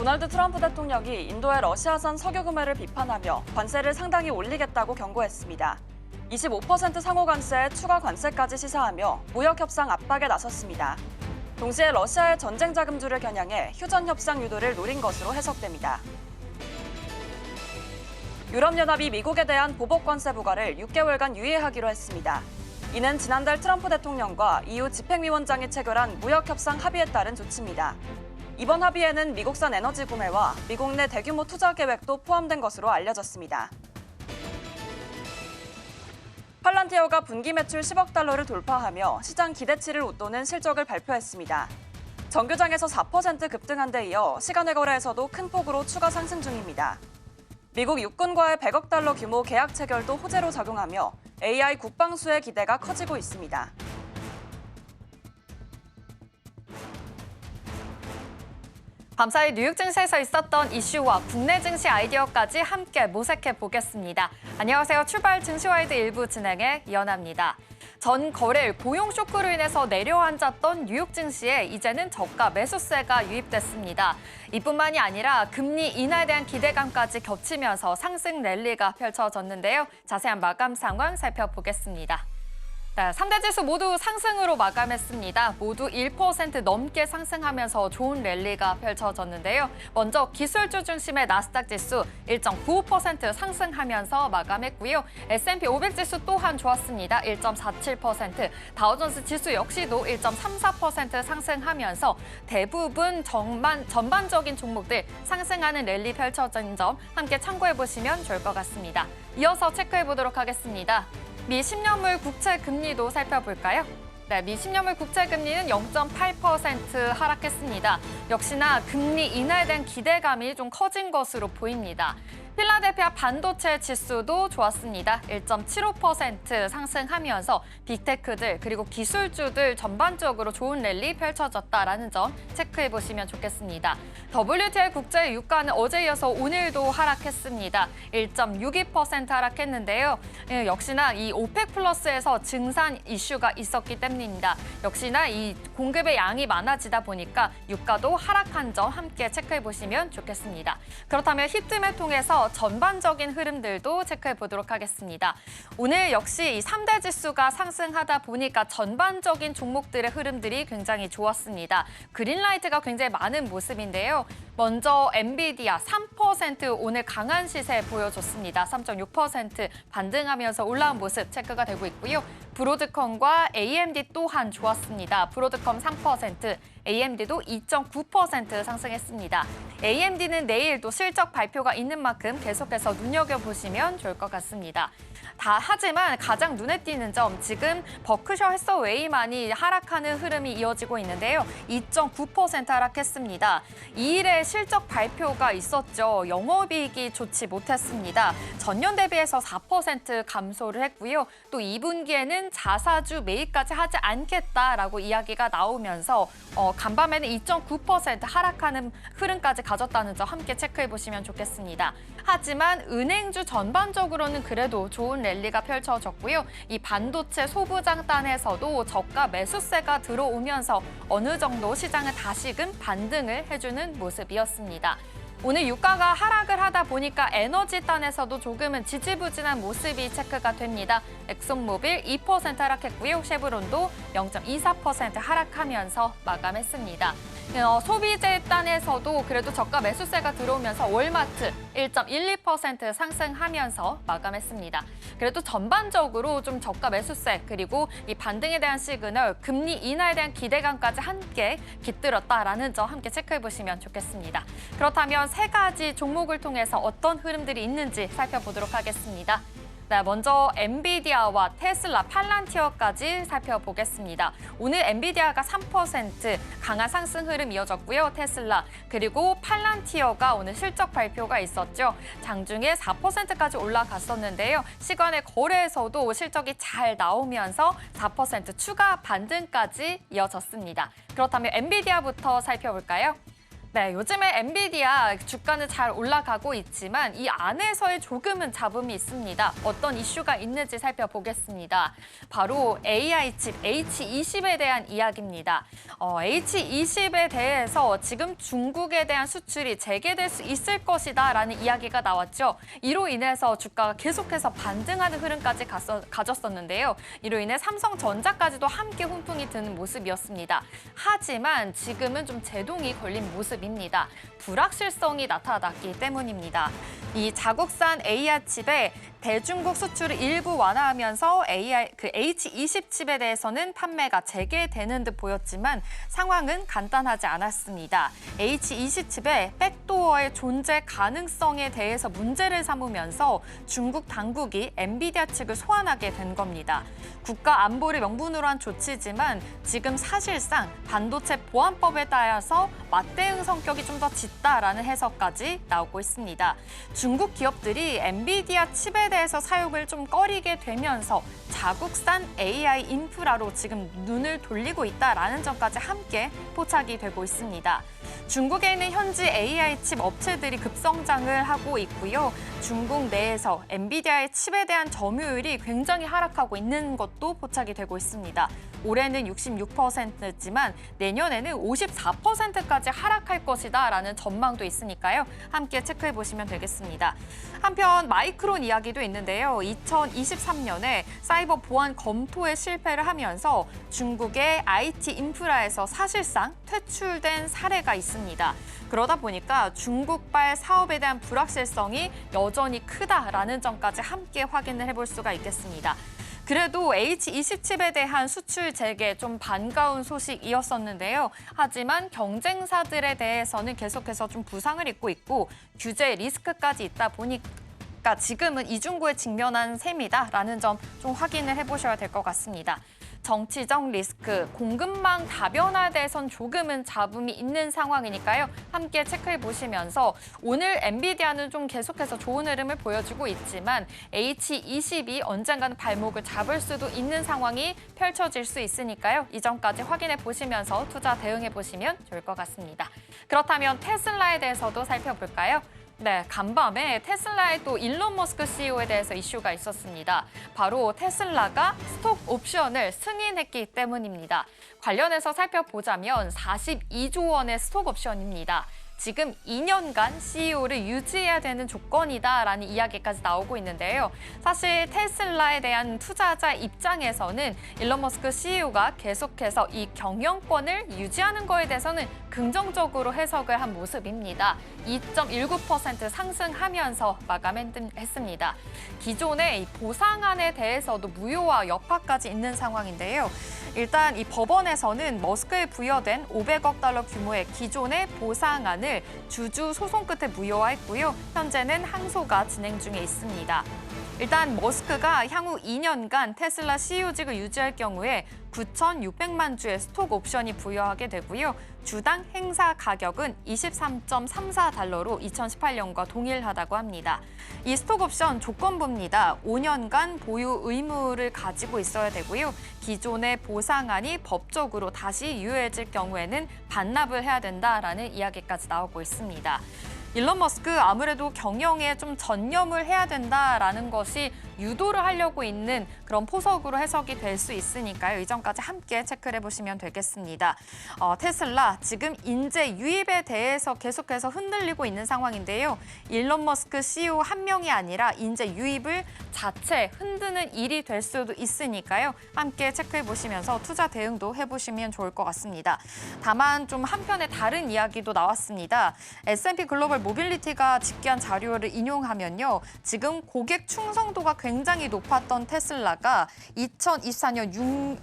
도널드 트럼프 대통령이 인도의 러시아산 석유 구매를 비판하며 관세를 상당히 올리겠다고 경고했습니다. 25% 상호 관세에 추가 관세까지 시사하며 무역 협상 압박에 나섰습니다. 동시에 러시아의 전쟁 자금주를 겨냥해 휴전 협상 유도를 노린 것으로 해석됩니다. 유럽연합이 미국에 대한 보복 관세 부과를 6개월간 유예하기로 했습니다. 이는 지난달 트럼프 대통령과 EU 집행위원장이 체결한 무역 협상 합의에 따른 조치입니다. 이번 합의에는 미국산 에너지 구매와 미국 내 대규모 투자 계획도 포함된 것으로 알려졌습니다. 팔란티어가 분기 매출 10억 달러를 돌파하며 시장 기대치를 웃도는 실적을 발표했습니다. 정규장에서 4% 급등한 데 이어 시간외 거래에서도 큰 폭으로 추가 상승 중입니다. 미국 육군과의 100억 달러 규모 계약 체결도 호재로 작용하며 AI 국방수의 기대가 커지고 있습니다. 밤사이 뉴욕 증시에서 있었던 이슈와 국내 증시 아이디어까지 함께 모색해 보겠습니다. 안녕하세요. 출발 증시와이드 1부 진행의 이연아입니다. 전 거래일 고용 쇼크로 인해서 내려앉았던 뉴욕 증시에 이제는 저가 매수세가 유입됐습니다. 이뿐만이 아니라 금리 인하에 대한 기대감까지 겹치면서 상승 랠리가 펼쳐졌는데요. 자세한 마감 상황 살펴보겠습니다. 3대 지수 모두 상승으로 마감했습니다. 모두 1% 넘게 상승하면서 좋은 랠리가 펼쳐졌는데요. 먼저 기술주 중심의 나스닥 지수 1.95% 상승하면서 마감했고요. S&P 500 지수 또한 좋았습니다. 1.47%, 다우존스 지수 역시도 1.34% 상승하면서 대부분 전반적인 종목들 상승하는 랠리 펼쳐진 점 함께 참고해보시면 좋을 것 같습니다. 이어서 체크해보도록 하겠습니다. 미 10년물 국채 금리도 살펴볼까요? 네, 미 10년물 국채 금리는 0.8% 하락했습니다. 역시나 금리 인하에 대한 기대감이 좀 커진 것으로 보입니다. 필라델피아 반도체 지수도 좋았습니다. 1.75% 상승하면서 빅테크들 그리고 기술주들 전반적으로 좋은 랠리 펼쳐졌다라는 점 체크해보시면 좋겠습니다. WTI 국제 유가는 어제 이어서 오늘도 하락했습니다. 1.62% 하락했는데요. 역시나 이 오펙 플러스에서 증산 이슈가 있었기 때문입니다. 역시나 이 공급의 양이 많아지다 보니까 유가도 하락한 점 함께 체크해보시면 좋겠습니다. 그렇다면 히트맵 통해서 전반적인 흐름들도 체크해보도록 하겠습니다. 오늘 역시 이 3대 지수가 상승하다 보니까 전반적인 종목들의 흐름들이 굉장히 좋았습니다. 그린라이트가 굉장히 많은 모습인데요. 먼저 엔비디아 3% 오늘 강한 시세 보여줬습니다. 3.6% 반등하면서 올라온 모습 체크가 되고 있고요. 브로드컴과 AMD 또한 좋았습니다. 브로드컴 3%, AMD도 2.9% 상승했습니다. AMD는 내일 또 실적 발표가 있는 만큼 계속해서 눈여겨보시면 좋을 것 같습니다. 하지만 가장 눈에 띄는 점, 지금 버크셔 해서웨이만이 하락하는 흐름이 이어지고 있는데요. 2.9% 하락했습니다. 2일에 실적 발표가 있었죠. 영업이익이 좋지 못했습니다. 전년 대비해서 4% 감소를 했고요. 또 2분기에는 자사주 매입까지 하지 않겠다라고 이야기가 나오면서 간밤에는 2.9% 하락하는 흐름까지 가졌다는 점 함께 체크해보시면 좋겠습니다. 하지만 은행주 전반적으로는 그래도 좋은 랠리가 펼쳐졌고요. 이 반도체 소부장단에서도 저가 매수세가 들어오면서 어느 정도 시장은 다시금 반등을 해주는 모습이었습니다. 오늘 유가가 하락을 하다 보니까 에너지단에서도 조금은 지지부진한 모습이 체크가 됩니다. 엑손모빌 2% 하락했고요. 쉐브론도 0.24% 하락하면서 마감했습니다. 소비재 단에서도 그래도 저가 매수세가 들어오면서 월마트 1.12% 상승하면서 마감했습니다. 그래도 전반적으로 좀 저가 매수세 그리고 이 반등에 대한 시그널, 금리 인하에 대한 기대감까지 함께 깃들었다라는 점 함께 체크해보시면 좋겠습니다. 그렇다면 세 가지 종목을 통해서 어떤 흐름들이 있는지 살펴보도록 하겠습니다. 네, 먼저 엔비디아와 테슬라, 팔란티어까지 살펴보겠습니다. 오늘 엔비디아가 3% 강한 상승 흐름 이어졌고요. 테슬라 그리고 팔란티어가 오늘 실적 발표가 있었죠. 장중에 4%까지 올라갔었는데요. 시간의 거래에서도 실적이 잘 나오면서 4% 추가 반등까지 이어졌습니다. 그렇다면 엔비디아부터 살펴볼까요? 네, 요즘에 엔비디아 주가는 잘 올라가고 있지만 이 안에서의 조금은 잡음이 있습니다. 어떤 이슈가 있는지 살펴보겠습니다. 바로 AI 칩 H20에 대한 이야기입니다. H20에 대해서 지금 중국에 대한 수출이 재개될 수 있을 것이다라는 이야기가 나왔죠. 이로 인해서 주가가 계속해서 반등하는 흐름까지 가졌었는데요. 이로 인해 삼성전자까지도 함께 훈풍이 드는 모습이었습니다. 하지만 지금은 좀 제동이 걸린 모습입니다. 불확실성이 나타났기 때문입니다. 이 자국산 AI 칩에 대중국 수출을 일부 완화하면서 H20 칩에 대해서는 판매가 재개되는 듯 보였지만 상황은 간단하지 않았습니다. H20 칩의 백도어의 존재 가능성에 대해서 문제를 삼으면서 중국 당국이 엔비디아 측을 소환하게 된 겁니다. 국가 안보를 명분으로 한 조치지만 지금 사실상 반도체 보안법에 따라서 맞대응 성격이 좀 더 짙다라는 해석까지 나오고 있습니다. 중국 기업들이 엔비디아 칩에 대해서 사용을 좀 꺼리게 되면서 자국산 AI 인프라로 지금 눈을 돌리고 있다라는 점까지 함께 포착이 되고 있습니다. 중국에 있는 현지 AI 칩 업체들이 급성장을 하고 있고요. 중국 내에서 엔비디아의 칩에 대한 점유율이 굉장히 하락하고 있는 것도 포착이 되고 있습니다. 올해는 66%였지만 내년에는 54%까지 하락할 것이다라는 전망도 있으니까요. 함께 체크해 보시면 되겠습니다. 한편 마이크론 이야기도 있는데요. 2023년에 사이버 보안 검토에 실패를 하면서 중국의 IT 인프라에서 사실상 퇴출된 사례가 있습니다. 그러다 보니까 중국발 사업에 대한 불확실성이 여전히 크다라는 점까지 함께 확인을 해볼 수가 있겠습니다. 그래도 H20 칩에 대한 수출 재개 좀 반가운 소식이었었는데요. 하지만 경쟁사들에 대해서는 계속해서 좀 부상을 입고 있고 규제 리스크까지 있다 보니까 지금은 이중구에 직면한 셈이다라는 점 좀 확인을 해보셔야 될 것 같습니다. 정치적 리스크, 공급망 다변화에 대해선 조금은 잡음이 있는 상황이니까요. 함께 체크해 보시면서 오늘 엔비디아는 좀 계속해서 좋은 흐름을 보여주고 있지만 H20이 언젠가는 발목을 잡을 수도 있는 상황이 펼쳐질 수 있으니까요. 이 점까지 확인해 보시면서 투자 대응해 보시면 좋을 것 같습니다. 그렇다면 테슬라에 대해서도 살펴볼까요? 네, 간밤에 테슬라의 또 일론 머스크 CEO에 대해서 이슈가 있었습니다. 바로 테슬라가 스톡 옵션을 승인했기 때문입니다. 관련해서 살펴보자면 42조 원의 스톡 옵션입니다. 지금 2년간 CEO를 유지해야 되는 조건이다라는 이야기까지 나오고 있는데요. 사실 테슬라에 대한 투자자 입장에서는 일론 머스크 CEO가 계속해서 이 경영권을 유지하는 거에 대해서는 긍정적으로 해석을 한 모습입니다. 2.19% 상승하면서 마감했습니다. 기존의 이 보상안에 대해서도 무효와 여파까지 있는 상황인데요. 일단 이 법원에서는 머스크에 부여된 500억 달러 규모의 기존의 보상안을 주주 소송 끝에 무효화했고요. 현재는 항소가 진행 중에 있습니다. 일단 머스크가 향후 2년간 테슬라 CEO직을 유지할 경우에 9,600만 주의 스톡 옵션이 부여하게 되고요. 주당 행사 가격은 23.34달러로 2018년과 동일하다고 합니다. 이 스톡 옵션 조건부입니다. 5년간 보유 의무를 가지고 있어야 되고요. 기존의 보상안이 법적으로 다시 유효해질 경우에는 반납을 해야 된다라는 이야기까지 나오고 있습니다. 일론 머스크 아무래도 경영에 좀 전념을 해야 된다라는 것이 유도를 하려고 있는 그런 포석으로 해석이 될 수 있으니까요. 이 점까지 함께 체크를 해보시면 되겠습니다. 테슬라 지금 인재 유입에 대해서 계속해서 흔들리고 있는 상황인데요. 일론 머스크 CEO 한 명이 아니라 인재 유입을 자체 흔드는 일이 될 수도 있으니까요. 함께 체크해보시면서 투자 대응도 해보시면 좋을 것 같습니다. 다만 좀 한편에 다른 이야기도 나왔습니다. S&P 글로벌 모빌리티가 집계한 자료를 인용하면요. 지금 고객 충성도가 굉장히 높았던 테슬라가 2024년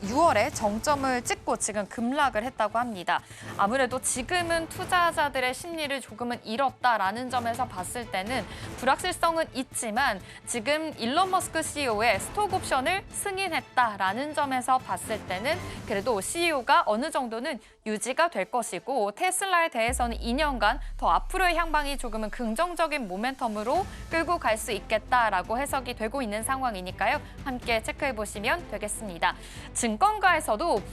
6월에 정점을 찍고 지금 급락을 했다고 합니다. 아무래도 지금은 투자자들의 심리를 조금은 잃었다라는 점에서 봤을 때는 불확실성은 있지만 지금 일론 머스크 CEO의 스톡 옵션을 승인했다라는 점에서 봤을 때는 그래도 CEO가 어느 정도는 유지가 될 것이고 테슬라에 대해서는 2년간 더 앞으로의 향방이 조금은 긍정적인 모멘텀으로 끌고 갈 수 있겠다라고 해석이 되고 있는 상황이니까요. 함께 체크해 보시면 되겠습니다. 증권가에서도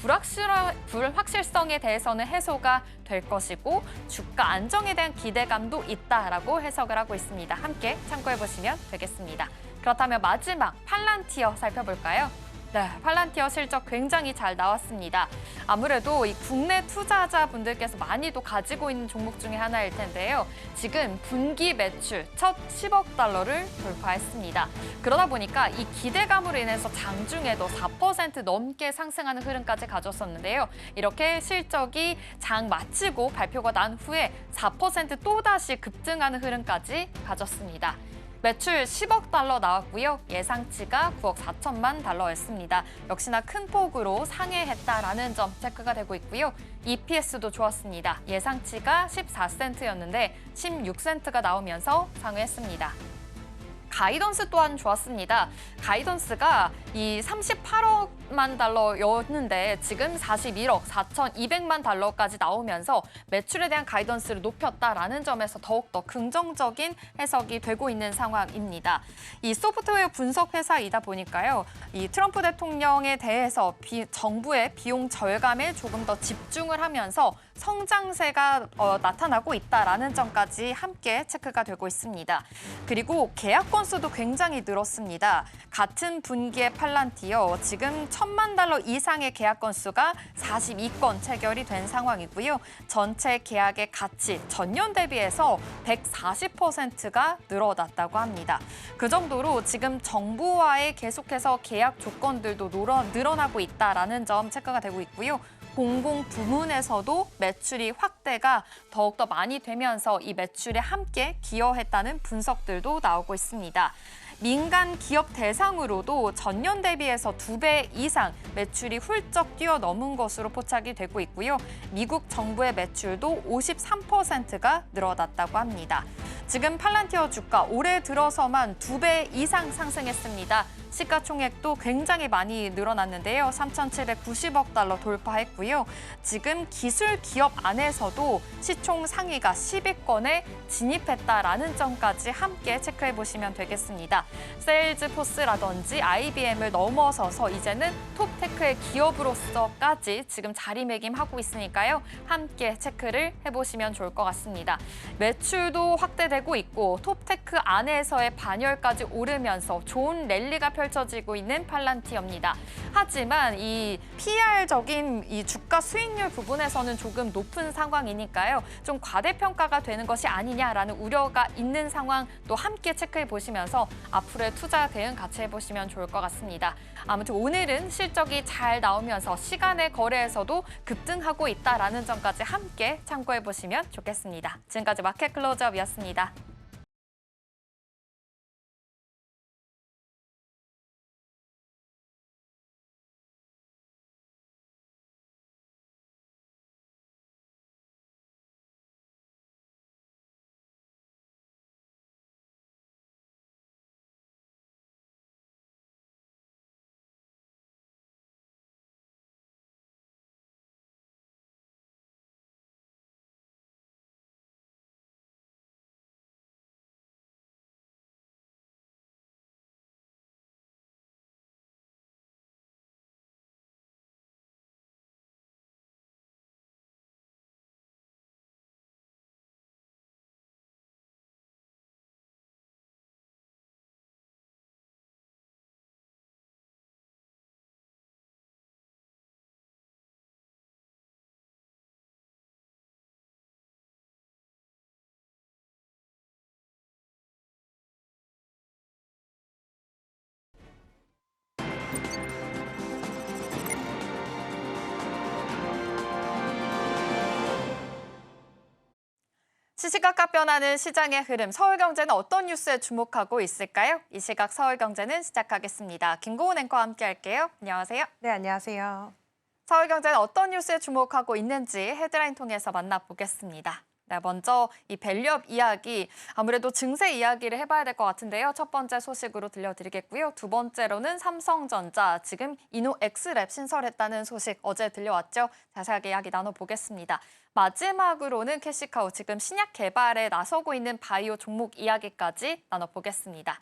불확실성에 대해서는 해소가 될 것이고 주가 안정에 대한 기대감도 있다라고 해석을 하고 있습니다. 함께 참고해 보시면 되겠습니다. 그렇다면 마지막 팔란티어 살펴볼까요? 네, 팔란티어 실적 굉장히 잘 나왔습니다. 아무래도 이 국내 투자자분들께서 많이도 가지고 있는 종목 중에 하나일 텐데요. 지금 분기 매출 첫 10억 달러를 돌파했습니다. 그러다 보니까 이 기대감으로 인해서 장중에도 4% 넘게 상승하는 흐름까지 가졌었는데요. 이렇게 실적이 장 마치고 발표가 난 후에 4% 또다시 급등하는 흐름까지 가졌습니다. 매출 10억 달러 나왔고요. 예상치가 9억 4천만 달러였습니다. 역시나 큰 폭으로 상회했다라는 점 체크가 되고 있고요. EPS도 좋았습니다. 예상치가 14센트였는데 16센트가 나오면서 상회했습니다. 가이던스 또한 좋았습니다. 가이던스가 이 38억만 달러였는데 지금 41억 4,200만 달러까지 나오면서 매출에 대한 가이던스를 높였다라는 점에서 더욱더 긍정적인 해석이 되고 있는 상황입니다. 이 소프트웨어 분석 회사이다 보니까요. 이 트럼프 대통령에 대해서 정부의 비용 절감에 조금 더 집중을 하면서 성장세가 나타나고 있다라는 점까지 함께 체크가 되고 있습니다. 그리고 계약 건수도 굉장히 늘었습니다. 같은 분기의 팔란티어 지금 1,000만 달러 이상의 계약 건수가 42건 체결이 된 상황이고요. 전체 계약의 가치 전년 대비해서 140%가 늘어났다고 합니다. 그 정도로 지금 정부와의 계속해서 계약 조건들도 늘어나고 있다라는 점 체크가 되고 있고요. 공공 부문에서도 매출이 확대가 더욱더 많이 되면서 이 매출에 함께 기여했다는 분석들도 나오고 있습니다. 민간 기업 대상으로도 전년 대비해서 2배 이상 매출이 훌쩍 뛰어넘은 것으로 포착이 되고 있고요. 미국 정부의 매출도 53%가 늘어났다고 합니다. 지금 팔란티어 주가 올해 들어서만 2배 이상 상승했습니다. 시가총액도 굉장히 많이 늘어났는데요. 3,790억 달러 돌파했고요. 지금 기술 기업 안에서도 시총 상위가 10위권에 진입했다라는 점까지 함께 체크해 보시면 되겠습니다. 세일즈포스라든지 IBM을 넘어서서 이제는 톱테크의 기업으로서까지 지금 자리매김하고 있으니까요. 함께 체크를 해보시면 좋을 것 같습니다. 매출도 확대되고 있고 톱테크 안에서의 반열까지 오르면서 좋은 랠리가 펼쳐지고 있는 팔란티어입니다. 하지만 이 PR적인 이 주가 수익률 부분에서는 조금 높은 상황이니까요. 좀 과대평가가 되는 것이 아니냐라는 우려가 있는 상황도 함께 체크해 보시면서 앞으로의 투자 대응 같이 해보시면 좋을 것 같습니다. 아무튼 오늘은 실적이 잘 나오면서 시간의 거래에서도 급등하고 있다라는 점까지 함께 참고해 보시면 좋겠습니다. 지금까지 마켓 클로즈업이었습니다. 시시각각 변하는 시장의 흐름, 서울경제는 어떤 뉴스에 주목하고 있을까요? 이 시각 서울경제는 시작하겠습니다. 김고은 앵커와 함께 할게요. 안녕하세요. 네, 안녕하세요. 서울경제는 어떤 뉴스에 주목하고 있는지 헤드라인 통해서 만나보겠습니다. 네, 먼저 이 밸류업 이야기, 아무래도 증세 이야기를 해봐야 될 것 같은데요. 첫 번째 소식으로 들려드리겠고요. 두 번째로는 삼성전자, 지금 이노엑스랩 신설했다는 소식 어제 들려왔죠. 자세하게 이야기 나눠보겠습니다. 마지막으로는 캐시카우, 지금 신약 개발에 나서고 있는 바이오 종목 이야기까지 나눠보겠습니다.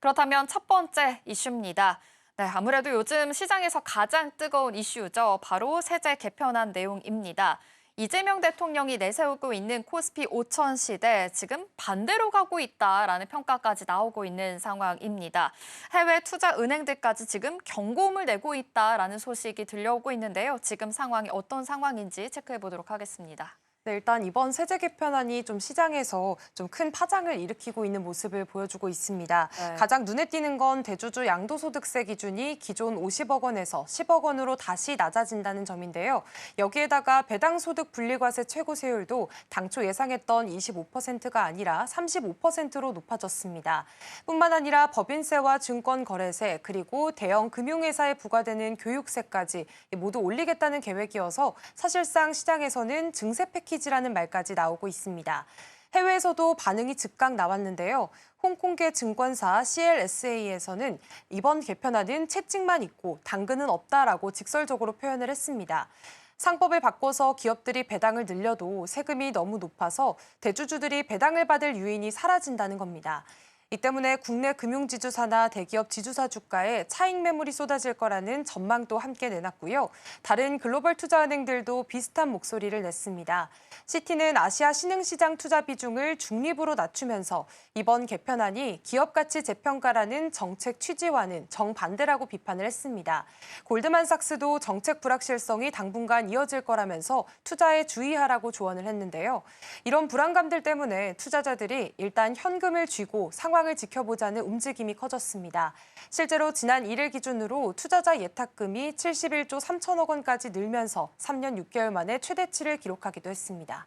그렇다면 첫 번째 이슈입니다. 네, 아무래도 요즘 시장에서 가장 뜨거운 이슈죠. 바로 세제 개편안 내용입니다. 이재명 대통령이 내세우고 있는 코스피 5천 시대, 지금 반대로 가고 있다라는 평가까지 나오고 있는 상황입니다. 해외 투자 은행들까지 지금 경고음을 내고 있다라는 소식이 들려오고 있는데요. 지금 상황이 어떤 상황인지 체크해 보도록 하겠습니다. 네, 일단 이번 세제 개편안이 좀 시장에서 좀 큰 파장을 일으키고 있는 모습을 보여주고 있습니다. 네. 가장 눈에 띄는 건 대주주 양도소득세 기준이 기존 50억 원에서 10억 원으로 다시 낮아진다는 점인데요. 여기에다가 배당소득 분리과세 최고세율도 당초 예상했던 25%가 아니라 35%로 높아졌습니다. 뿐만 아니라 법인세와 증권거래세 그리고 대형 금융회사에 부과되는 교육세까지 모두 올리겠다는 계획이어서 사실상 시장에서는 증세 패키지라는 말까지 나오고 있습니다. 해외에서도 반응이 즉각 나왔는데요. 홍콩계 증권사 CLSA에서는 이번 개편안은 채찍만 있고 당근은 없다라고 직설적으로 표현을 했습니다. 상법을 바꿔서 기업들이 배당을 늘려도 세금이 너무 높아서 대주주들이 배당을 받을 유인이 사라진다는 겁니다. 이 때문에 국내 금융지주사나 대기업 지주사 주가에 차익 매물이 쏟아질 거라는 전망도 함께 내놨고요. 다른 글로벌 투자은행들도 비슷한 목소리를 냈습니다. 시티는 아시아 신흥시장 투자 비중을 중립으로 낮추면서 이번 개편안이 기업가치 재평가라는 정책 취지와는 정반대라고 비판을 했습니다. 골드만삭스도 정책 불확실성이 당분간 이어질 거라면서 투자에 주의하라고 조언을 했는데요. 이런 불안감들 때문에 투자자들이 일단 현금을 쥐고 상황을 지켜보자는 움직임이 커졌습니다. 실제로 지난 1일 기준으로 투자자 예탁금이 71조 3천억 원까지 늘면서 3년 6개월 만에 최대치를 기록하기도 했습니다.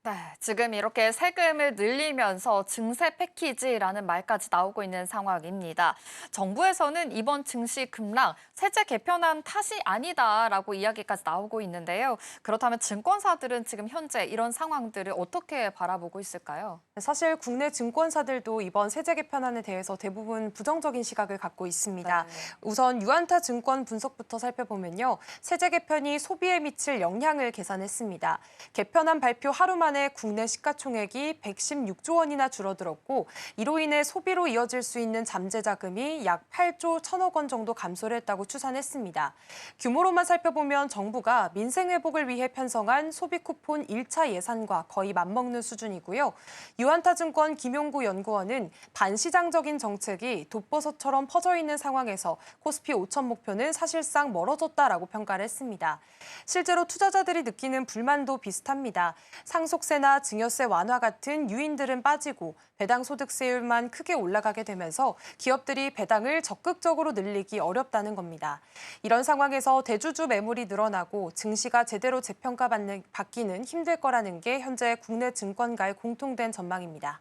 네, 지금 이렇게 세금을 늘리면서 증세 패키지라는 말까지 나오고 있는 상황입니다. 정부에서는 이번 증시 급락, 세제 개편안 탓이 아니다라고 이야기까지 나오고 있는데요. 그렇다면 증권사들은 지금 현재 이런 상황들을 어떻게 바라보고 있을까요? 사실 국내 증권사들도 이번 세제 개편안에 대해서 대부분 부정적인 시각을 갖고 있습니다. 네. 우선 유안타 증권 분석부터 살펴보면요. 세제 개편이 소비에 미칠 영향을 계산했습니다. 개편안 발표 하루 만에 국내 시가총액이 116조 원이나 줄어들었고 이로 인해 소비로 이어질 수 있는 잠재 자금이 약 8조 1천억 원 정도 감소를 했다고 추산했습니다. 규모로만 살펴보면 정부가 민생 회복을 위해 편성한 소비 쿠폰 1차 예산과 거의 맞먹는 수준이고요. 유한타증권 김용구 연구원은 반시장적인 정책이 독버섯처럼 퍼져 있는 상황에서 코스피 5천 목표는 사실상 멀어졌다라고 평가를 했습니다. 실제로 투자자들이 느끼는 불만도 비슷합니다. 상속세나 증여세 완화 같은 유인들은 빠지고 배당 소득세율만 크게 올라가게 되면서 기업들이 배당을 적극적으로 늘리기 어렵다는 겁니다. 이런 상황에서 대주주 매물이 늘어나고 증시가 제대로 재평가받기는 힘들 거라는 게 현재 국내 증권가의 공통된 전망입니다.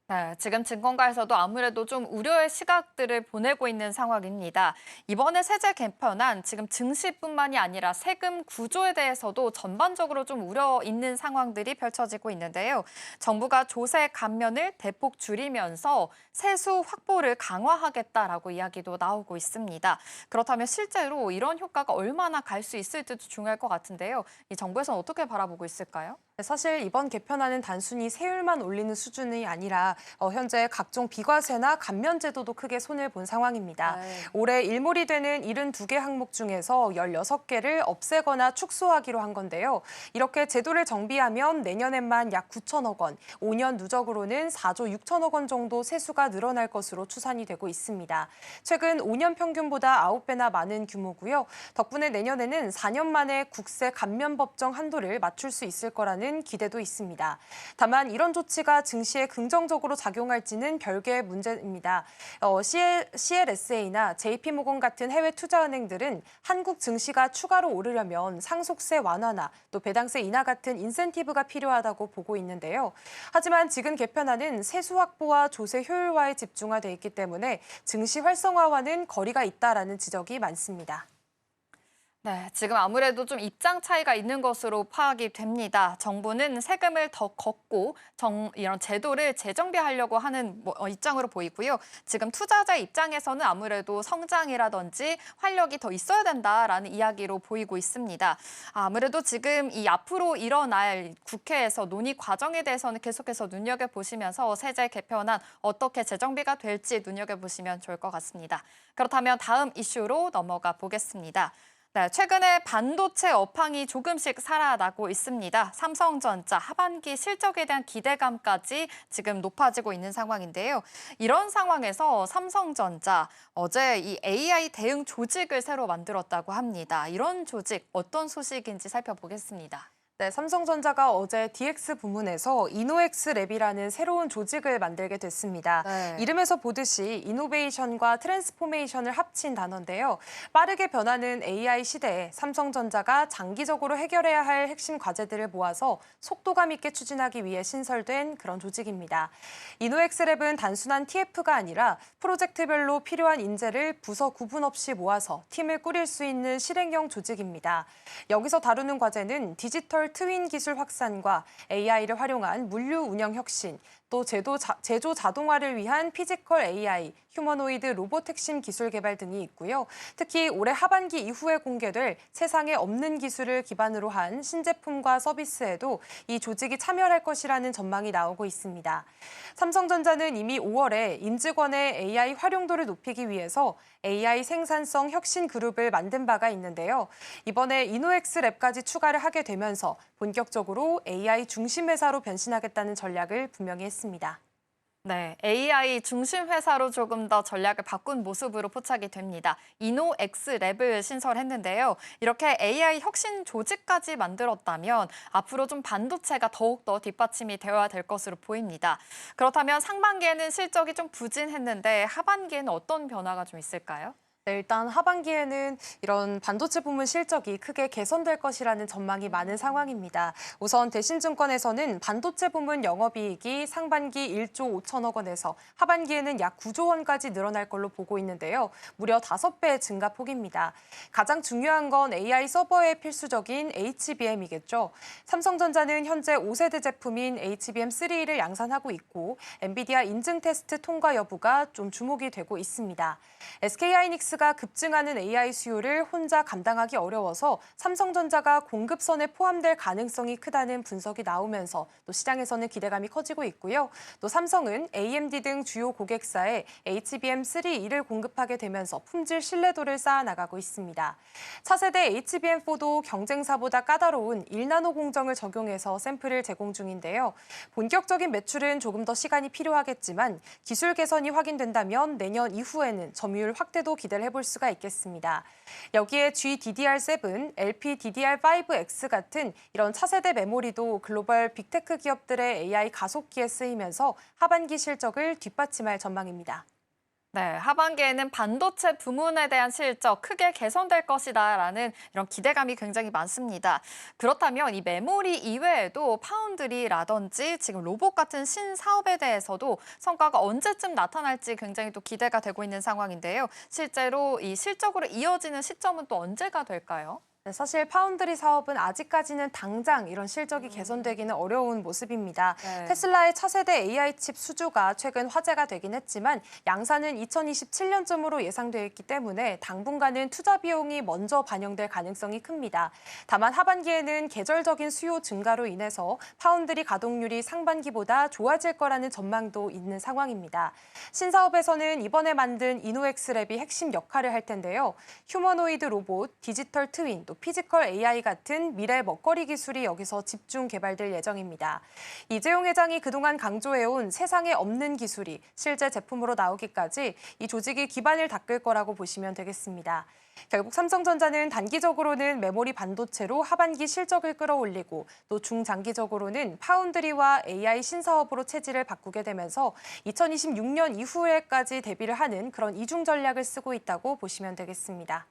네, 지금 증권가에서도 아무래도 좀 우려의 시각들을 보내고 있는 상황입니다. 이번에 세제 개편안, 지금 증시뿐만이 아니라 세금 구조에 대해서도 전반적으로 좀 우려 있는 상황들이 펼쳐지고 있는데요. 정부가 조세 감면을 대폭 줄이면서 세수 확보를 강화하겠다라고 이야기도 나오고 있습니다. 그렇다면 실제로 이런 효과가 얼마나 갈 수 있을지도 중요할 것 같은데요. 이 정부에서는 어떻게 바라보고 있을까요? 사실 이번 개편안은 단순히 세율만 올리는 수준이 아니라 현재 각종 비과세나 감면 제도도 크게 손을 본 상황입니다. 올해 일몰이 되는 72개 항목 중에서 16개를 없애거나 축소하기로 한 건데요. 이렇게 제도를 정비하면 내년엔만 약 9천억 원, 5년 누적으로는 4조 6천억 원 정도 세수가 늘어날 것으로 추산이 되고 있습니다. 최근 5년 평균보다 9배나 많은 규모고요. 덕분에 내년에는 4년 만에 국세 감면 법정 한도를 맞출 수 있을 거라는 기대도 있습니다. 다만 이런 조치가 증시에 긍정적으로 작용할지는 별개의 문제입니다. CLSA나 JP모건 같은 해외 투자은행들은 한국 증시가 추가로 오르려면 상속세 완화나 또 배당세 인하 같은 인센티브가 필요하다고 보고 있는데요. 하지만 지금 개편안은 세수 확보와 조세 효율화에 집중화돼 있기 때문에 증시 활성화와는 거리가 있다라는 지적이 많습니다. 네, 지금 아무래도 좀 입장 차이가 있는 것으로 파악이 됩니다. 정부는 세금을 더 걷고 이런 제도를 재정비하려고 하는 입장으로 보이고요. 지금 투자자 입장에서는 아무래도 성장이라든지 활력이 더 있어야 된다라는 이야기로 보이고 있습니다. 아무래도 지금 이 앞으로 일어날 국회에서 논의 과정에 대해서는 계속해서 눈여겨보시면서 세제 개편안 어떻게 재정비가 될지 눈여겨보시면 좋을 것 같습니다. 그렇다면 다음 이슈로 넘어가 보겠습니다. 네, 최근에 반도체 업황이 조금씩 살아나고 있습니다. 삼성전자 하반기 실적에 대한 기대감까지 지금 높아지고 있는 상황인데요. 이런 상황에서 삼성전자 어제 이 AI 대응 조직을 새로 만들었다고 합니다. 이런 조직 어떤 소식인지 살펴보겠습니다. 네, 삼성전자가 어제 DX 부문에서 이노엑스랩이라는 새로운 조직을 만들게 됐습니다. 네. 이름에서 보듯이 이노베이션과 트랜스포메이션을 합친 단어인데요. 빠르게 변하는 AI 시대에 삼성전자가 장기적으로 해결해야 할 핵심 과제들을 모아서 속도감 있게 추진하기 위해 신설된 그런 조직입니다. 이노엑스랩은 단순한 TF가 아니라 프로젝트별로 필요한 인재를 부서 구분 없이 모아서 팀을 꾸릴 수 있는 실행형 조직입니다. 여기서 다루는 과제는 디지털 트윈 기술 확산과 AI를 활용한 물류 운영 혁신, 또 제조 자동화를 위한 피지컬 AI, 휴머노이드 로봇 핵심 기술 개발 등이 있고요. 특히 올해 하반기 이후에 공개될 세상에 없는 기술을 기반으로 한 신제품과 서비스에도 이 조직이 참여할 것이라는 전망이 나오고 있습니다. 삼성전자는 이미 5월에 임직원의 AI 활용도를 높이기 위해서 AI 생산성 혁신 그룹을 만든 바가 있는데요. 이번에 이노엑스랩까지 추가를 하게 되면서 본격적으로 AI 중심 회사로 변신하겠다는 전략을 분명히 했습니다. 네, AI 중심 회사로 조금 더 전략을 바꾼 모습으로 포착이 됩니다. 이노엑스랩을 신설했는데요. 이렇게 AI 혁신 조직까지 만들었다면 앞으로 좀 반도체가 더욱더 뒷받침이 되어야 될 것으로 보입니다. 그렇다면 상반기에는 실적이 좀 부진했는데 하반기에는 어떤 변화가 좀 있을까요? 네, 일단 하반기에는 이런 반도체 부문 실적이 크게 개선될 것이라는 전망이 많은 상황입니다. 우선 대신증권에서는 반도체 부문 영업이익이 상반기 1조 5천억 원에서 하반기에는 약 9조 원까지 늘어날 걸로 보고 있는데요. 무려 5배 증가폭입니다. 가장 중요한 건 AI 서버에 필수적인 HBM이겠죠. 삼성전자는 현재 5세대 제품인 HBM3를 양산하고 있고 엔비디아 인증 테스트 통과 여부가 좀 주목이 되고 있습니다. SK하이닉스가 급증하는 AI 수요를 혼자 감당하기 어려워서 삼성전자가 공급선에 포함될 가능성이 크다는 분석이 나오면서 또 시장에서는 기대감이 커지고 있고요. 또 삼성은 AMD 등 주요 고객사에 HBM3E를 공급하게 되면서 품질 신뢰도를 쌓아나가고 있습니다. 차세대 HBM4도 경쟁사보다 까다로운 1나노 공정을 적용해서 샘플을 제공 중인데요. 본격적인 매출은 조금 더 시간이 필요하겠지만 기술 개선이 확인된다면 내년 이후에는 점유율 확대도 기대를 해볼 수가 있겠습니다. 여기에 GDDR7, LPDDR5X 같은 이런 차세대 메모리도 글로벌 빅테크 기업들의 AI 가속기에 쓰이면서 하반기 실적을 뒷받침할 전망입니다. 네, 하반기에는 반도체 부문에 대한 실적 크게 개선될 것이다라는 이런 기대감이 굉장히 많습니다. 그렇다면 이 메모리 이외에도 파운드리라든지 지금 로봇 같은 신사업에 대해서도 성과가 언제쯤 나타날지 굉장히 또 기대가 되고 있는 상황인데요. 실제로 이 실적으로 이어지는 시점은 또 언제가 될까요? 네, 사실 파운드리 사업은 아직까지는 당장 이런 실적이 개선되기는 어려운 모습입니다. 네. 테슬라의 차세대 AI 칩 수주가 최근 화제가 되긴 했지만 양산은 2027년쯤으로 예상되어 있기 때문에 당분간은 투자 비용이 먼저 반영될 가능성이 큽니다. 다만 하반기에는 계절적인 수요 증가로 인해서 파운드리 가동률이 상반기보다 좋아질 거라는 전망도 있는 상황입니다. 신사업에서는 이번에 만든 이노엑스랩이 핵심 역할을 할 텐데요. 휴머노이드 로봇, 디지털 트윈, 또 피지컬 AI 같은 미래 먹거리 기술이 여기서 집중 개발될 예정입니다. 이재용 회장이 그동안 강조해온 세상에 없는 기술이 실제 제품으로 나오기까지 이 조직이 기반을 닦을 거라고 보시면 되겠습니다. 결국 삼성전자는 단기적으로는 메모리 반도체로 하반기 실적을 끌어올리고 또 중장기적으로는 파운드리와 AI 신사업으로 체질을 바꾸게 되면서 2026년 이후에까지 대비를 하는 그런 이중 전략을 쓰고 있다고 보시면 되겠습니다.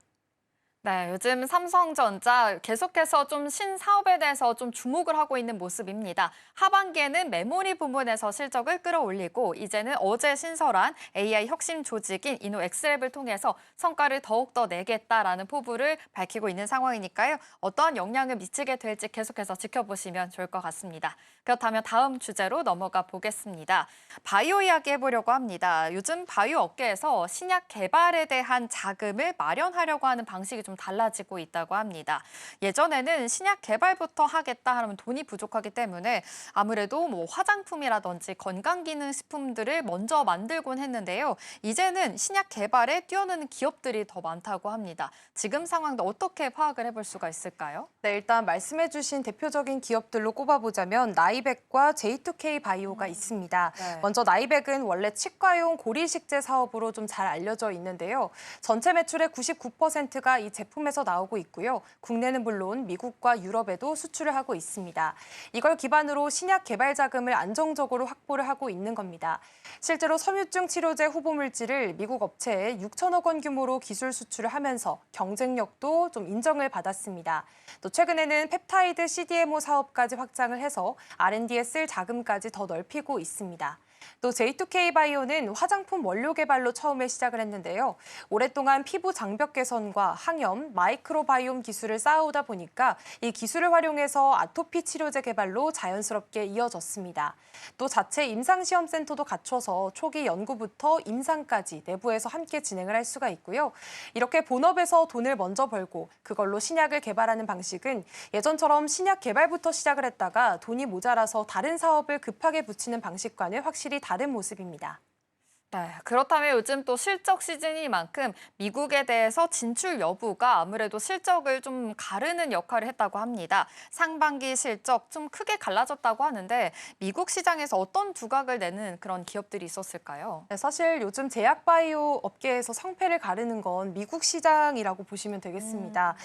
네, 요즘 삼성전자 계속해서 좀 신사업에 대해서 좀 주목을 하고 있는 모습입니다. 하반기에는 메모리 부문에서 실적을 끌어올리고 이제는 어제 신설한 AI 혁신 조직인 이노엑스랩을 통해서 성과를 더욱더 내겠다라는 포부를 밝히고 있는 상황이니까요. 어떠한 영향을 미치게 될지 계속해서 지켜보시면 좋을 것 같습니다. 그렇다면 다음 주제로 넘어가 보겠습니다. 바이오 이야기 해보려고 합니다. 요즘 바이오 업계에서 신약 개발에 대한 자금을 마련하려고 하는 방식이 좀 달라지고 있다고 합니다. 예전에는 신약 개발부터 하겠다 하면 돈이 부족하기 때문에 아무래도 뭐 화장품이라든지 건강기능식품들을 먼저 만들곤 했는데요. 이제는 신약 개발에 뛰어드는 기업들이 더 많다고 합니다. 지금 상황도 어떻게 파악을 해볼 수가 있을까요? 네, 일단 말씀해주신 대표적인 기업들로 꼽아보자면 나이백과 J2K 바이오가 있습니다. 네. 먼저 나이백은 원래 치과용 고리식재 사업으로 좀 잘 알려져 있는데요. 전체 매출의 99%가 이 제품에서 나오고 있고요. 국내는 물론 미국과 유럽에도 수출을 하고 있습니다. 이걸 기반으로 신약 개발 자금을 안정적으로 확보를 하고 있는 겁니다. 실제로 섬유증 치료제 후보 물질을 미국 업체에 6천억 원 규모로 기술 수출을 하면서 경쟁력도 좀 인정을 받았습니다. 또 최근에는 펩타이드 CDMO 사업까지 확장을 해서 R&D에 쓸 자금까지 더 넓히고 있습니다. 또 J2K 바이오는 화장품 원료 개발로 처음에 시작을 했는데요. 오랫동안 피부 장벽 개선과 항염, 마이크로바이옴 기술을 쌓아오다 보니까 이 기술을 활용해서 아토피 치료제 개발로 자연스럽게 이어졌습니다. 또 자체 임상시험센터도 갖춰서 초기 연구부터 임상까지 내부에서 함께 진행을 할 수가 있고요. 이렇게 본업에서 돈을 먼저 벌고 그걸로 신약을 개발하는 방식은 예전처럼 신약 개발부터 시작을 했다가 돈이 모자라서 다른 사업을 급하게 붙이는 방식과는 확실히 다른 모습입니다. 네, 그렇다면 요즘 또 실적 시즌인 만큼 미국에 대해서 진출 여부가 아무래도 실적을 좀 가르는 역할을 했다고 합니다. 상반기 실적 좀 크게 갈라졌다고 하는데 미국 시장에서 어떤 두각을 내는 그런 기업들이 있었을까요? 네, 사실 요즘 제약바이오 업계에서 성패를 가르는 건 미국 시장이라고 보시면 되겠습니다.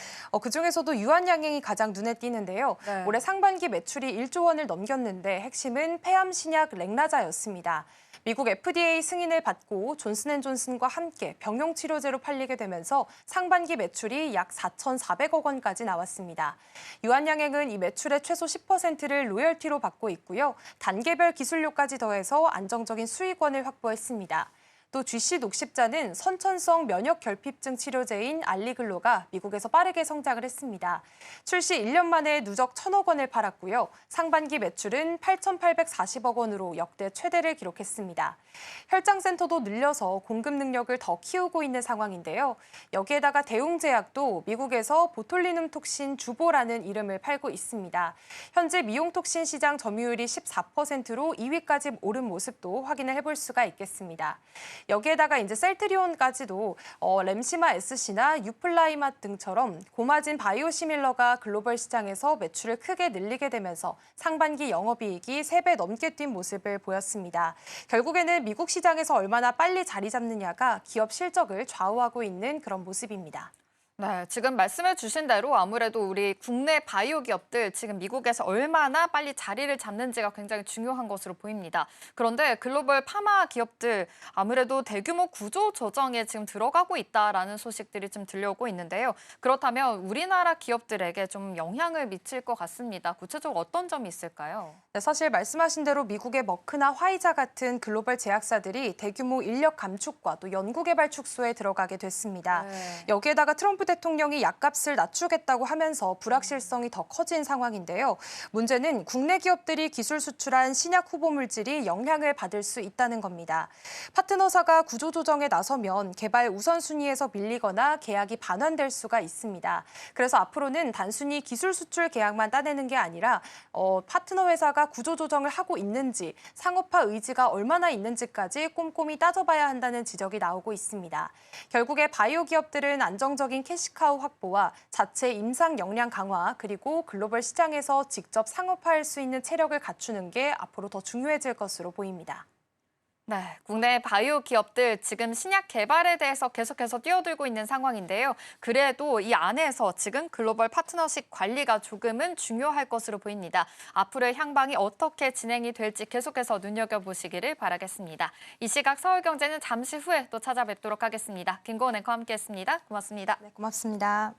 그중에서도 유한양행이 가장 눈에 띄는데요. 네. 올해 상반기 매출이 1조 원을 넘겼는데 핵심은 폐암 신약 렉나자였습니다. 미국 FDA 승인을 받고 존슨앤존슨과 함께 병용 치료제로 팔리게 되면서 상반기 매출이 약 4,400억 원까지 나왔습니다. 유한양행은 이 매출의 최소 10%를 로열티로 받고 있고요. 단계별 기술료까지 더해서 안정적인 수익원을 확보했습니다. 또 GC 녹십자는 선천성 면역 결핍증 치료제인 알리글로가 미국에서 빠르게 성장을 했습니다. 출시 1년 만에 누적 1,000억 원을 팔았고요. 상반기 매출은 8,840억 원으로 역대 최대를 기록했습니다. 혈장센터도 늘려서 공급 능력을 더 키우고 있는 상황인데요. 여기에다가 대웅제약도 미국에서 보톨리눔 톡신 주보라는 이름을 팔고 있습니다. 현재 미용톡신 시장 점유율이 14%로 2위까지 오른 모습도 확인을 해볼 수가 있겠습니다. 여기에다가 이제 셀트리온까지도 램시마 SC나 유플라이맛 등처럼 고마진 바이오시밀러가 글로벌 시장에서 매출을 크게 늘리게 되면서 상반기 영업이익이 3배 넘게 뛴 모습을 보였습니다. 결국에는 미국 시장에서 얼마나 빨리 자리 잡느냐가 기업 실적을 좌우하고 있는 그런 모습입니다. 네, 지금 말씀해 주신 대로 아무래도 우리 국내 바이오 기업들 지금 미국에서 얼마나 빨리 자리를 잡는지가 굉장히 중요한 것으로 보입니다. 그런데 글로벌 파마 기업들 아무래도 대규모 구조 조정에 지금 들어가고 있다라는 소식들이 좀 들려오고 있는데요. 그렇다면 우리나라 기업들에게 좀 영향을 미칠 것 같습니다. 구체적으로 어떤 점이 있을까요? 네, 사실 말씀하신 대로 미국의 머크나 화이자 같은 글로벌 제약사들이 대규모 인력 감축과 또 연구개발 축소에 들어가게 됐습니다. 네. 여기에다가 트럼프 대통령이 약값을 낮추겠다고 하면서 불확실성이 더 커진 상황인데요. 문제는 국내 기업들이 기술 수출한 신약 후보 물질이 영향을 받을 수 있다는 겁니다. 파트너사가 구조조정에 나서면 개발 우선순위에서 밀리거나 계약이 반환될 수가 있습니다. 그래서 앞으로는 단순히 기술 수출 계약만 따내는 게 아니라 파트너 회사가 구조조정을 하고 있는지, 상업화 의지가 얼마나 있는지까지 꼼꼼히 따져봐야 한다는 지적이 나오고 있습니다. 결국에 바이오 기업들은 안정적인 캐시카우 확보와 자체 임상 역량 강화 그리고 글로벌 시장에서 직접 상업화할 수 있는 체력을 갖추는 게 앞으로 더 중요해질 것으로 보입니다. 네, 국내 바이오 기업들 지금 신약 개발에 대해서 계속해서 뛰어들고 있는 상황인데요. 그래도 이 안에서 지금 글로벌 파트너십 관리가 조금은 중요할 것으로 보입니다. 앞으로의 향방이 어떻게 진행이 될지 계속해서 눈여겨보시기를 바라겠습니다. 이 시각 서울경제는 잠시 후에 또 찾아뵙도록 하겠습니다. 김고은 앵커와 함께했습니다. 고맙습니다. 네, 고맙습니다.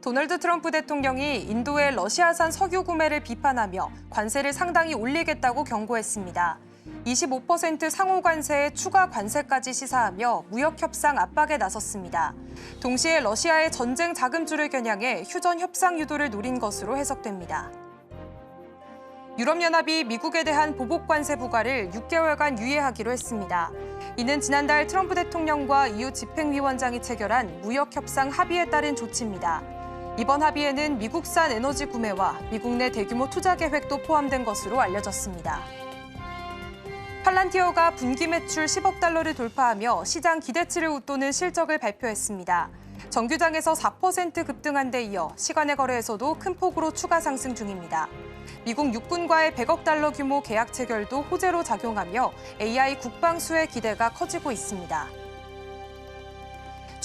도널드 트럼프 대통령이 인도의 러시아산 석유 구매를 비판하며 관세를 상당히 올리겠다고 경고했습니다. 25% 상호 관세에 추가 관세까지 시사하며 무역 협상 압박에 나섰습니다. 동시에 러시아의 전쟁 자금줄을 겨냥해 휴전 협상 유도를 노린 것으로 해석됩니다. 유럽연합이 미국에 대한 보복 관세 부과를 6개월간 유예하기로 했습니다. 이는 지난달 트럼프 대통령과 EU 집행위원장이 체결한 무역 협상 합의에 따른 조치입니다. 이번 합의에는 미국산 에너지 구매와 미국 내 대규모 투자 계획도 포함된 것으로 알려졌습니다. 팔란티어가 분기 매출 10억 달러를 돌파하며 시장 기대치를 웃도는 실적을 발표했습니다. 정규장에서 4% 급등한 데 이어 시간의 거래에서도 큰 폭으로 추가 상승 중입니다. 미국 육군과의 100억 달러 규모 계약 체결도 호재로 작용하며 AI 국방 수혜 기대가 커지고 있습니다.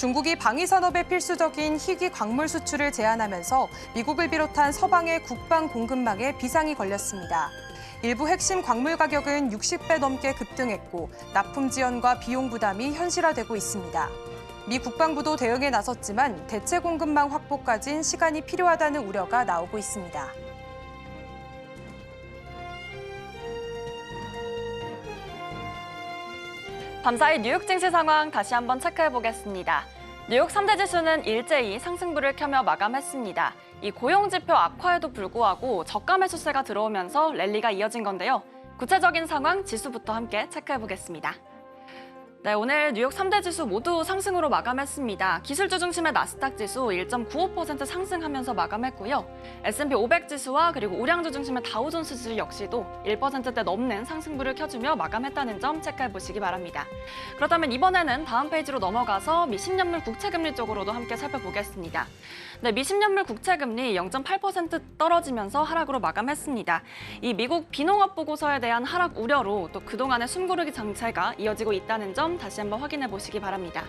중국이 방위산업에 필수적인 희귀 광물 수출을 제한하면서 미국을 비롯한 서방의 국방 공급망에 비상이 걸렸습니다. 일부 핵심 광물 가격은 60배 넘게 급등했고 납품 지연과 비용 부담이 현실화되고 있습니다. 미 국방부도 대응에 나섰지만 대체 공급망 확보까진 시간이 필요하다는 우려가 나오고 있습니다. 밤사이 뉴욕 증시 상황 다시 한번 체크해보겠습니다. 뉴욕 3대 지수는 일제히 상승부를 켜며 마감했습니다. 이 고용지표 악화에도 불구하고 저가 매수세가 들어오면서 랠리가 이어진 건데요. 구체적인 상황 지수부터 함께 체크해보겠습니다. 네, 오늘 뉴욕 3대 지수 모두 상승으로 마감했습니다. 기술주 중심의 나스닥 지수 1.95% 상승하면서 마감했고요. S&P 500 지수와 그리고 우량주 중심의 다우존스 지수 역시도 1%대 넘는 상승부를 켜주며 마감했다는 점 체크해보시기 바랍니다. 그렇다면 이번에는 다음 페이지로 넘어가서 미 10년물 국채금리 쪽으로도 함께 살펴보겠습니다. 네, 미 10년물 국채금리 0.8% 떨어지면서 하락으로 마감했습니다. 이 미국 비농업 보고서에 대한 하락 우려로 또 그동안의 숨고르기 정체가 이어지고 있다는 점 다시 한번 확인해 보시기 바랍니다.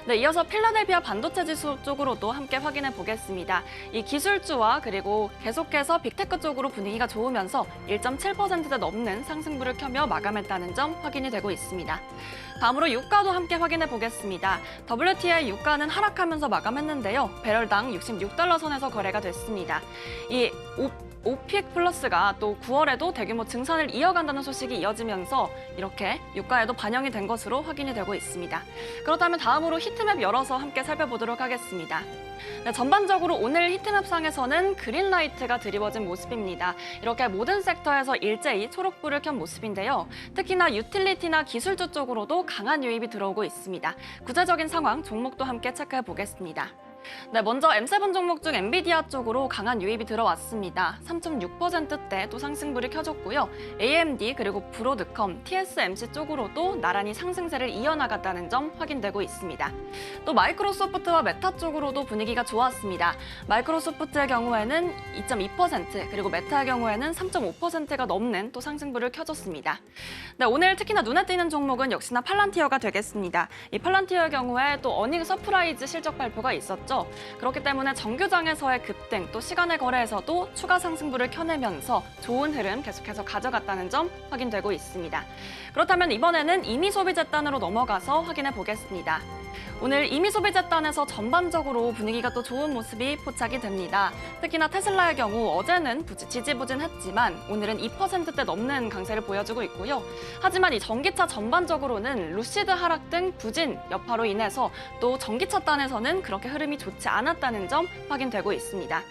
네, 이어서 필라델피아 반도체 지수 쪽으로도 함께 확인해 보겠습니다. 이 기술주와 그리고 계속해서 빅테크 쪽으로 분위기가 좋으면서 1.7%대 넘는 상승부를 켜며 마감했다는 점 확인이 되고 있습니다. 다음으로 유가도 함께 확인해 보겠습니다. WTI 유가는 하락하면서 마감했는데요. 배럴당 66달러 선에서 거래가 됐습니다. 이 오펙 플러스가 또 9월에도 대규모 증산을 이어간다는 소식이 이어지면서 이렇게 유가에도 반영이 된 것으로 확인이 되고 있습니다. 그렇다면 다음으로 히트맵 열어서 함께 살펴보도록 하겠습니다. 네, 전반적으로 오늘 히트맵상에서는 그린라이트가 드리워진 모습입니다. 이렇게 모든 섹터에서 일제히 초록불을 켠 모습인데요. 특히나 유틸리티나 기술주 쪽으로도 강한 유입이 들어오고 있습니다. 구체적인 상황 종목도 함께 체크해 보겠습니다. 네, 먼저 M7 종목 중 엔비디아 쪽으로 강한 유입이 들어왔습니다. 3.6%대 또 상승불이 켜졌고요. AMD 그리고 브로드컴, TSMC 쪽으로도 나란히 상승세를 이어나갔다는 점 확인되고 있습니다. 또 마이크로소프트와 메타 쪽으로도 분위기가 좋았습니다. 마이크로소프트의 경우에는 2.2% 그리고 메타의 경우에는 3.5%가 넘는 또 상승불을 켜줬습니다. 네, 오늘 특히나 눈에 띄는 종목은 역시나 팔란티어가 되겠습니다. 이 팔란티어의 경우에 또 어닝 서프라이즈 실적 발표가 있었죠. 그렇기 때문에 정규장에서의 급등 또 시간의 거래에서도 추가 상승부를 켜내면서 좋은 흐름 계속해서 가져갔다는 점 확인되고 있습니다. 그렇다면 이번에는 임의소비재단으로 넘어가서 확인해 보겠습니다. 오늘 임의소비재단에서 전반적으로 분위기가 또 좋은 모습이 포착이 됩니다. 특히나 테슬라의 경우 어제는 지지부진했지만 오늘은 2%대 넘는 강세를 보여주고 있고요. 하지만 이 전기차 전반적으로는 루시드 하락 등 부진 여파로 인해서 또 전기차단에서는 그렇게 흐름이 좋지 않았다는 점 확인되고 있습니다.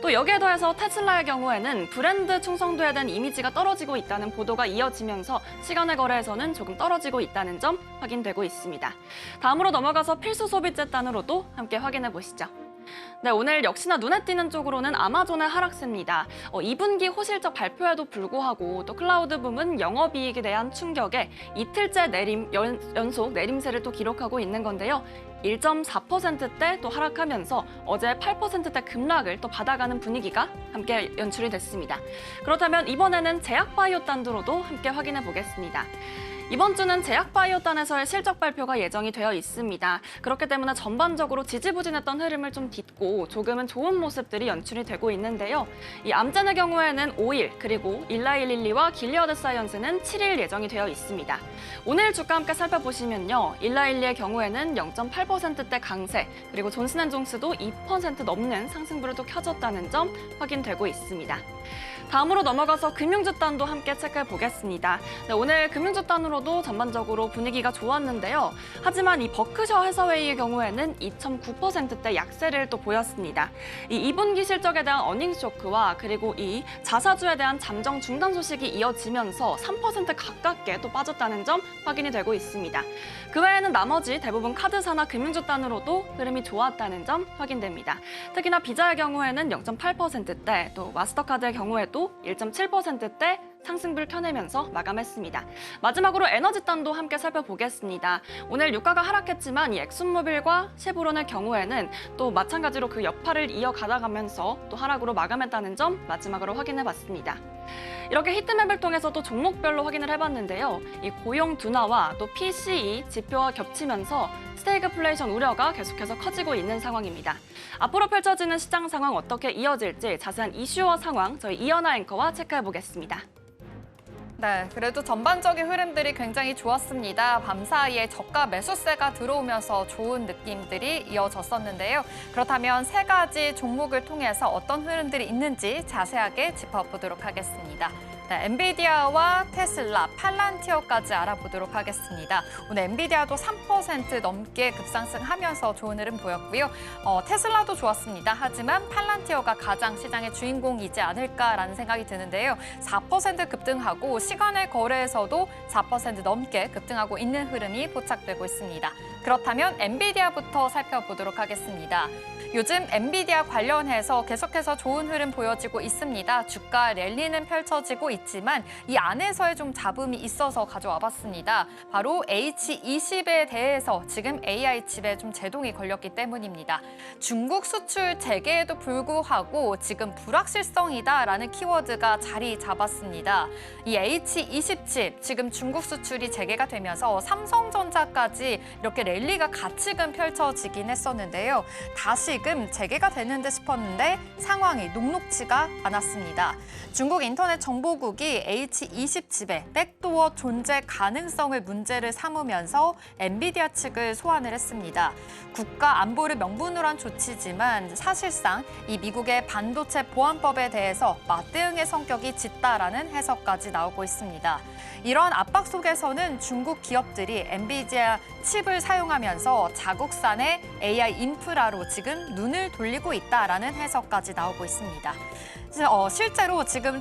또 여기에 더해서 테슬라의 경우에는 브랜드 충성도에 대한 이미지가 떨어지고 있다는 보도가 이어지면서 시간의 거래에서는 조금 떨어지고 있다는 점 확인되고 있습니다. 다음으로 넘어가서 필수 소비재단으로도 함께 확인해 보시죠. 네, 오늘 역시나 눈에 띄는 쪽으로는 아마존의 하락세입니다. 2분기 호실적 발표에도 불구하고 또 클라우드 부문 영업이익에 대한 충격에 이틀째 연속 내림세를 또 기록하고 있는 건데요. 1.4%대 또 하락하면서 어제 8%대 급락을 또 받아가는 분위기가 함께 연출이 됐습니다. 그렇다면 이번에는 제약바이오 단으로도 함께 확인해 보겠습니다. 이번 주는 제약바이오단에서의 실적 발표가 예정이 되어 있습니다. 그렇기 때문에 전반적으로 지지부진했던 흐름을 좀 딛고 조금은 좋은 모습들이 연출이 되고 있는데요. 이 암젠의 경우에는 5일, 그리고 일라일릴리와 길리어드 사이언스는 7일 예정이 되어 있습니다. 오늘 주가 함께 살펴보시면요. 일라일리의 경우에는 0.8%대 강세, 그리고 존슨앤존스도 2% 넘는 상승불을 또 켜졌다는 점 확인되고 있습니다. 다음으로 넘어가서 금융주단도 함께 체크해 보겠습니다. 네, 오늘 금융주단으로도 전반적으로 분위기가 좋았는데요. 하지만 이 버크셔 해서웨이의 경우에는 2.9%대 약세를 또 보였습니다. 이 2분기 실적에 대한 어닝 쇼크와 그리고 이 자사주에 대한 잠정 중단 소식이 이어지면서 3% 가깝게 또 빠졌다는 점 확인이 되고 있습니다. 그 외에는 나머지 대부분 카드사나 금융주단으로도 흐름이 좋았다는 점 확인됩니다. 특히나 비자의 경우에는 0.8%대, 또 마스터카드의 경우에도 1.7%대 상승불 켜내면서 마감했습니다. 마지막으로 에너지단도 함께 살펴보겠습니다. 오늘 유가가 하락했지만 이 엑슨모빌과 쉐보론의 경우에는 또 마찬가지로 그 여파를 이어가다가면서 또 하락으로 마감했다는 점 마지막으로 확인해봤습니다. 이렇게 히트맵을 통해서 또 종목별로 확인을 해봤는데요. 이 고용 둔화와 또 PCE 지표와 겹치면서 스태그플레이션 우려가 계속해서 커지고 있는 상황입니다. 앞으로 펼쳐지는 시장 상황 어떻게 이어질지 자세한 이슈와 상황 저희 이연아 앵커와 체크해보겠습니다. 네, 그래도 전반적인 흐름들이 굉장히 좋았습니다. 밤사이에 저가 매수세가 들어오면서 좋은 느낌들이 이어졌었는데요. 그렇다면 세 가지 종목을 통해서 어떤 흐름들이 있는지 자세하게 짚어보도록 하겠습니다. 네, 엔비디아와 테슬라, 팔란티어까지 알아보도록 하겠습니다. 오늘 엔비디아도 3% 넘게 급상승하면서 좋은 흐름 보였고요. 테슬라도 좋았습니다. 하지만 팔란티어가 가장 시장의 주인공이지 않을까라는 생각이 드는데요. 4% 급등하고 시간의 거래에서도 4% 넘게 급등하고 있는 흐름이 포착되고 있습니다. 그렇다면 엔비디아부터 살펴보도록 하겠습니다. 요즘 엔비디아 관련해서 계속해서 좋은 흐름 보여지고 있습니다. 주가 랠리는 펼쳐지고 있지만 이 안에서의 좀 잡음이 있어서 가져와 봤습니다. 바로 H20에 대해서 지금 AI 칩에 좀 제동이 걸렸기 때문입니다. 중국 수출 재개에도 불구하고 지금 불확실성이다라는 키워드가 자리 잡았습니다. 이 H20 칩 지금 중국 수출이 재개가 되면서 삼성전자까지 이렇게 랠리가 가치금 펼쳐지긴 했었는데요. 다시금 재개가 되는 듯 싶었는데 상황이 녹록지가 않았습니다. 중국 인터넷 정보국이 H20 칩의 백도어 존재 가능성을 문제를 삼으면서 엔비디아 측을 소환을 했습니다. 국가 안보를 명분으로 한 조치지만 사실상 이 미국의 반도체 보안법에 대해서 맞대응의 성격이 짙다라는 해석까지 나오고 있습니다. 이런 압박 속에서는 중국 기업들이 엔비디아 칩을 사용하면서 자국산의 AI 인프라로 지금 눈을 돌리고 있다라는 해석까지 나오고 있습니다. 실제로 지금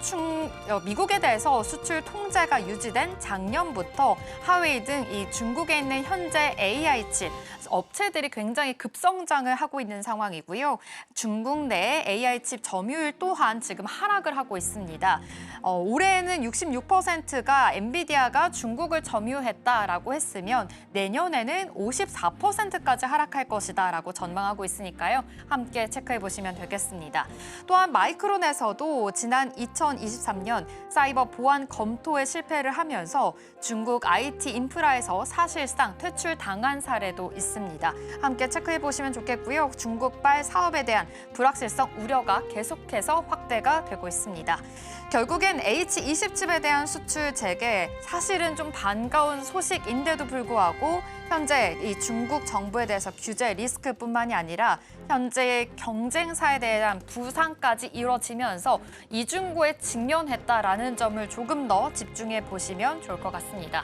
미국에 대해서 수출 통제가 유지된 작년부터 하웨이 등 이 중국에 있는 현재 AI 칩 업체들이 굉장히 급성장을 하고 있는 상황이고요. 중국 내 AI 칩 점유율 또한 지금 하락을 하고 있습니다. 올해에는 66%가 엔비디아가 중국을 점유했다라고 했으면 내년에는 54%까지 하락할 것이다라고 전망하고 있으니까요. 함께 체크해 보시면 되겠습니다. 또한 마이크론에서도 지난 2023년 사이버 보안 검토에 실패를 하면서 중국 IT 인프라에서 사실상 퇴출당한 사례도 있습니다. 함께 체크해 보시면 좋겠고요. 중국발 사업에 대한 불확실성 우려가 계속해서 확대가 되고 있습니다. 결국엔 H20 칩에 대한 수출 재개, 사실은 좀 반가운 소식인데도 불구하고 현재 이 중국 정부에 대해서 규제 리스크뿐만이 아니라 현재의 경쟁사에 대한 부상까지 이뤄지면서 이중고에 직면했다라는 점을 조금 더 집중해 보시면 좋을 것 같습니다.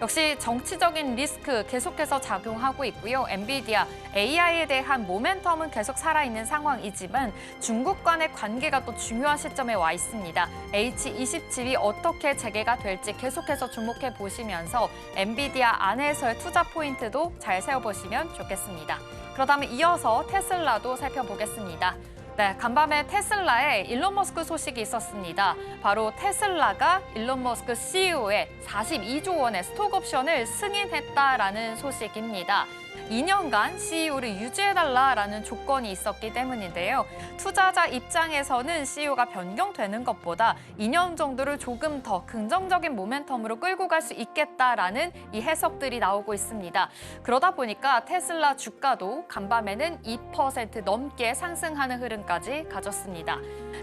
역시 정치적인 리스크 계속해서 작용하고 있고요. 엔비디아, AI에 대한 모멘텀은 계속 살아있는 상황이지만 중국 간의 관계가 또 중요한 시점에 와 있습니다. H20 칩이 어떻게 재개가 될지 계속해서 주목해 보시면서 엔비디아 안에서의 투자 포인트도 잘 세워보시면 좋겠습니다. 그렇다면 이어서 테슬라도 살펴보겠습니다. 네, 간밤에 테슬라에 일론 머스크 소식이 있었습니다. 바로 테슬라가 일론 머스크 CEO의 42조 원의 스톡옵션을 승인했다라는 소식입니다. 2년간 CEO를 유지해달라라는 조건이 있었기 때문인데요. 투자자 입장에서는 CEO가 변경되는 것보다 2년 정도를 조금 더 긍정적인 모멘텀으로 끌고 갈 수 있겠다라는 이 해석들이 나오고 있습니다. 그러다 보니까 테슬라 주가도 간밤에는 2% 넘게 상승하는 흐름까지 가졌습니다.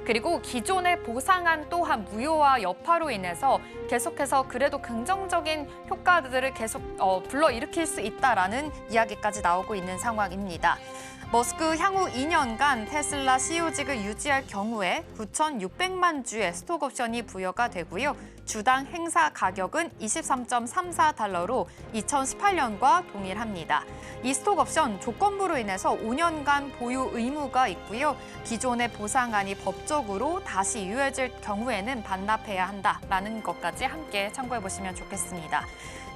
그리고 기존의 보상안 또한 무효화 여파로 인해서 계속해서 그래도 긍정적인 효과들을 계속 불러일으킬 수 있다라는 이야기까지 나오고 있는 상황입니다. 머스크 향후 2년간 테슬라 CEO직을 유지할 경우에 9,600만 주의 스톡옵션이 부여가 되고요. 주당 행사 가격은 23.34달러로 2018년과 동일합니다. 이 스톡옵션 조건부로 인해서 5년간 보유 의무가 있고요. 기존의 보상안이 법적으로 다시 유효해질 경우에는 반납해야 한다라는 것까지 함께 참고해 보시면 좋겠습니다.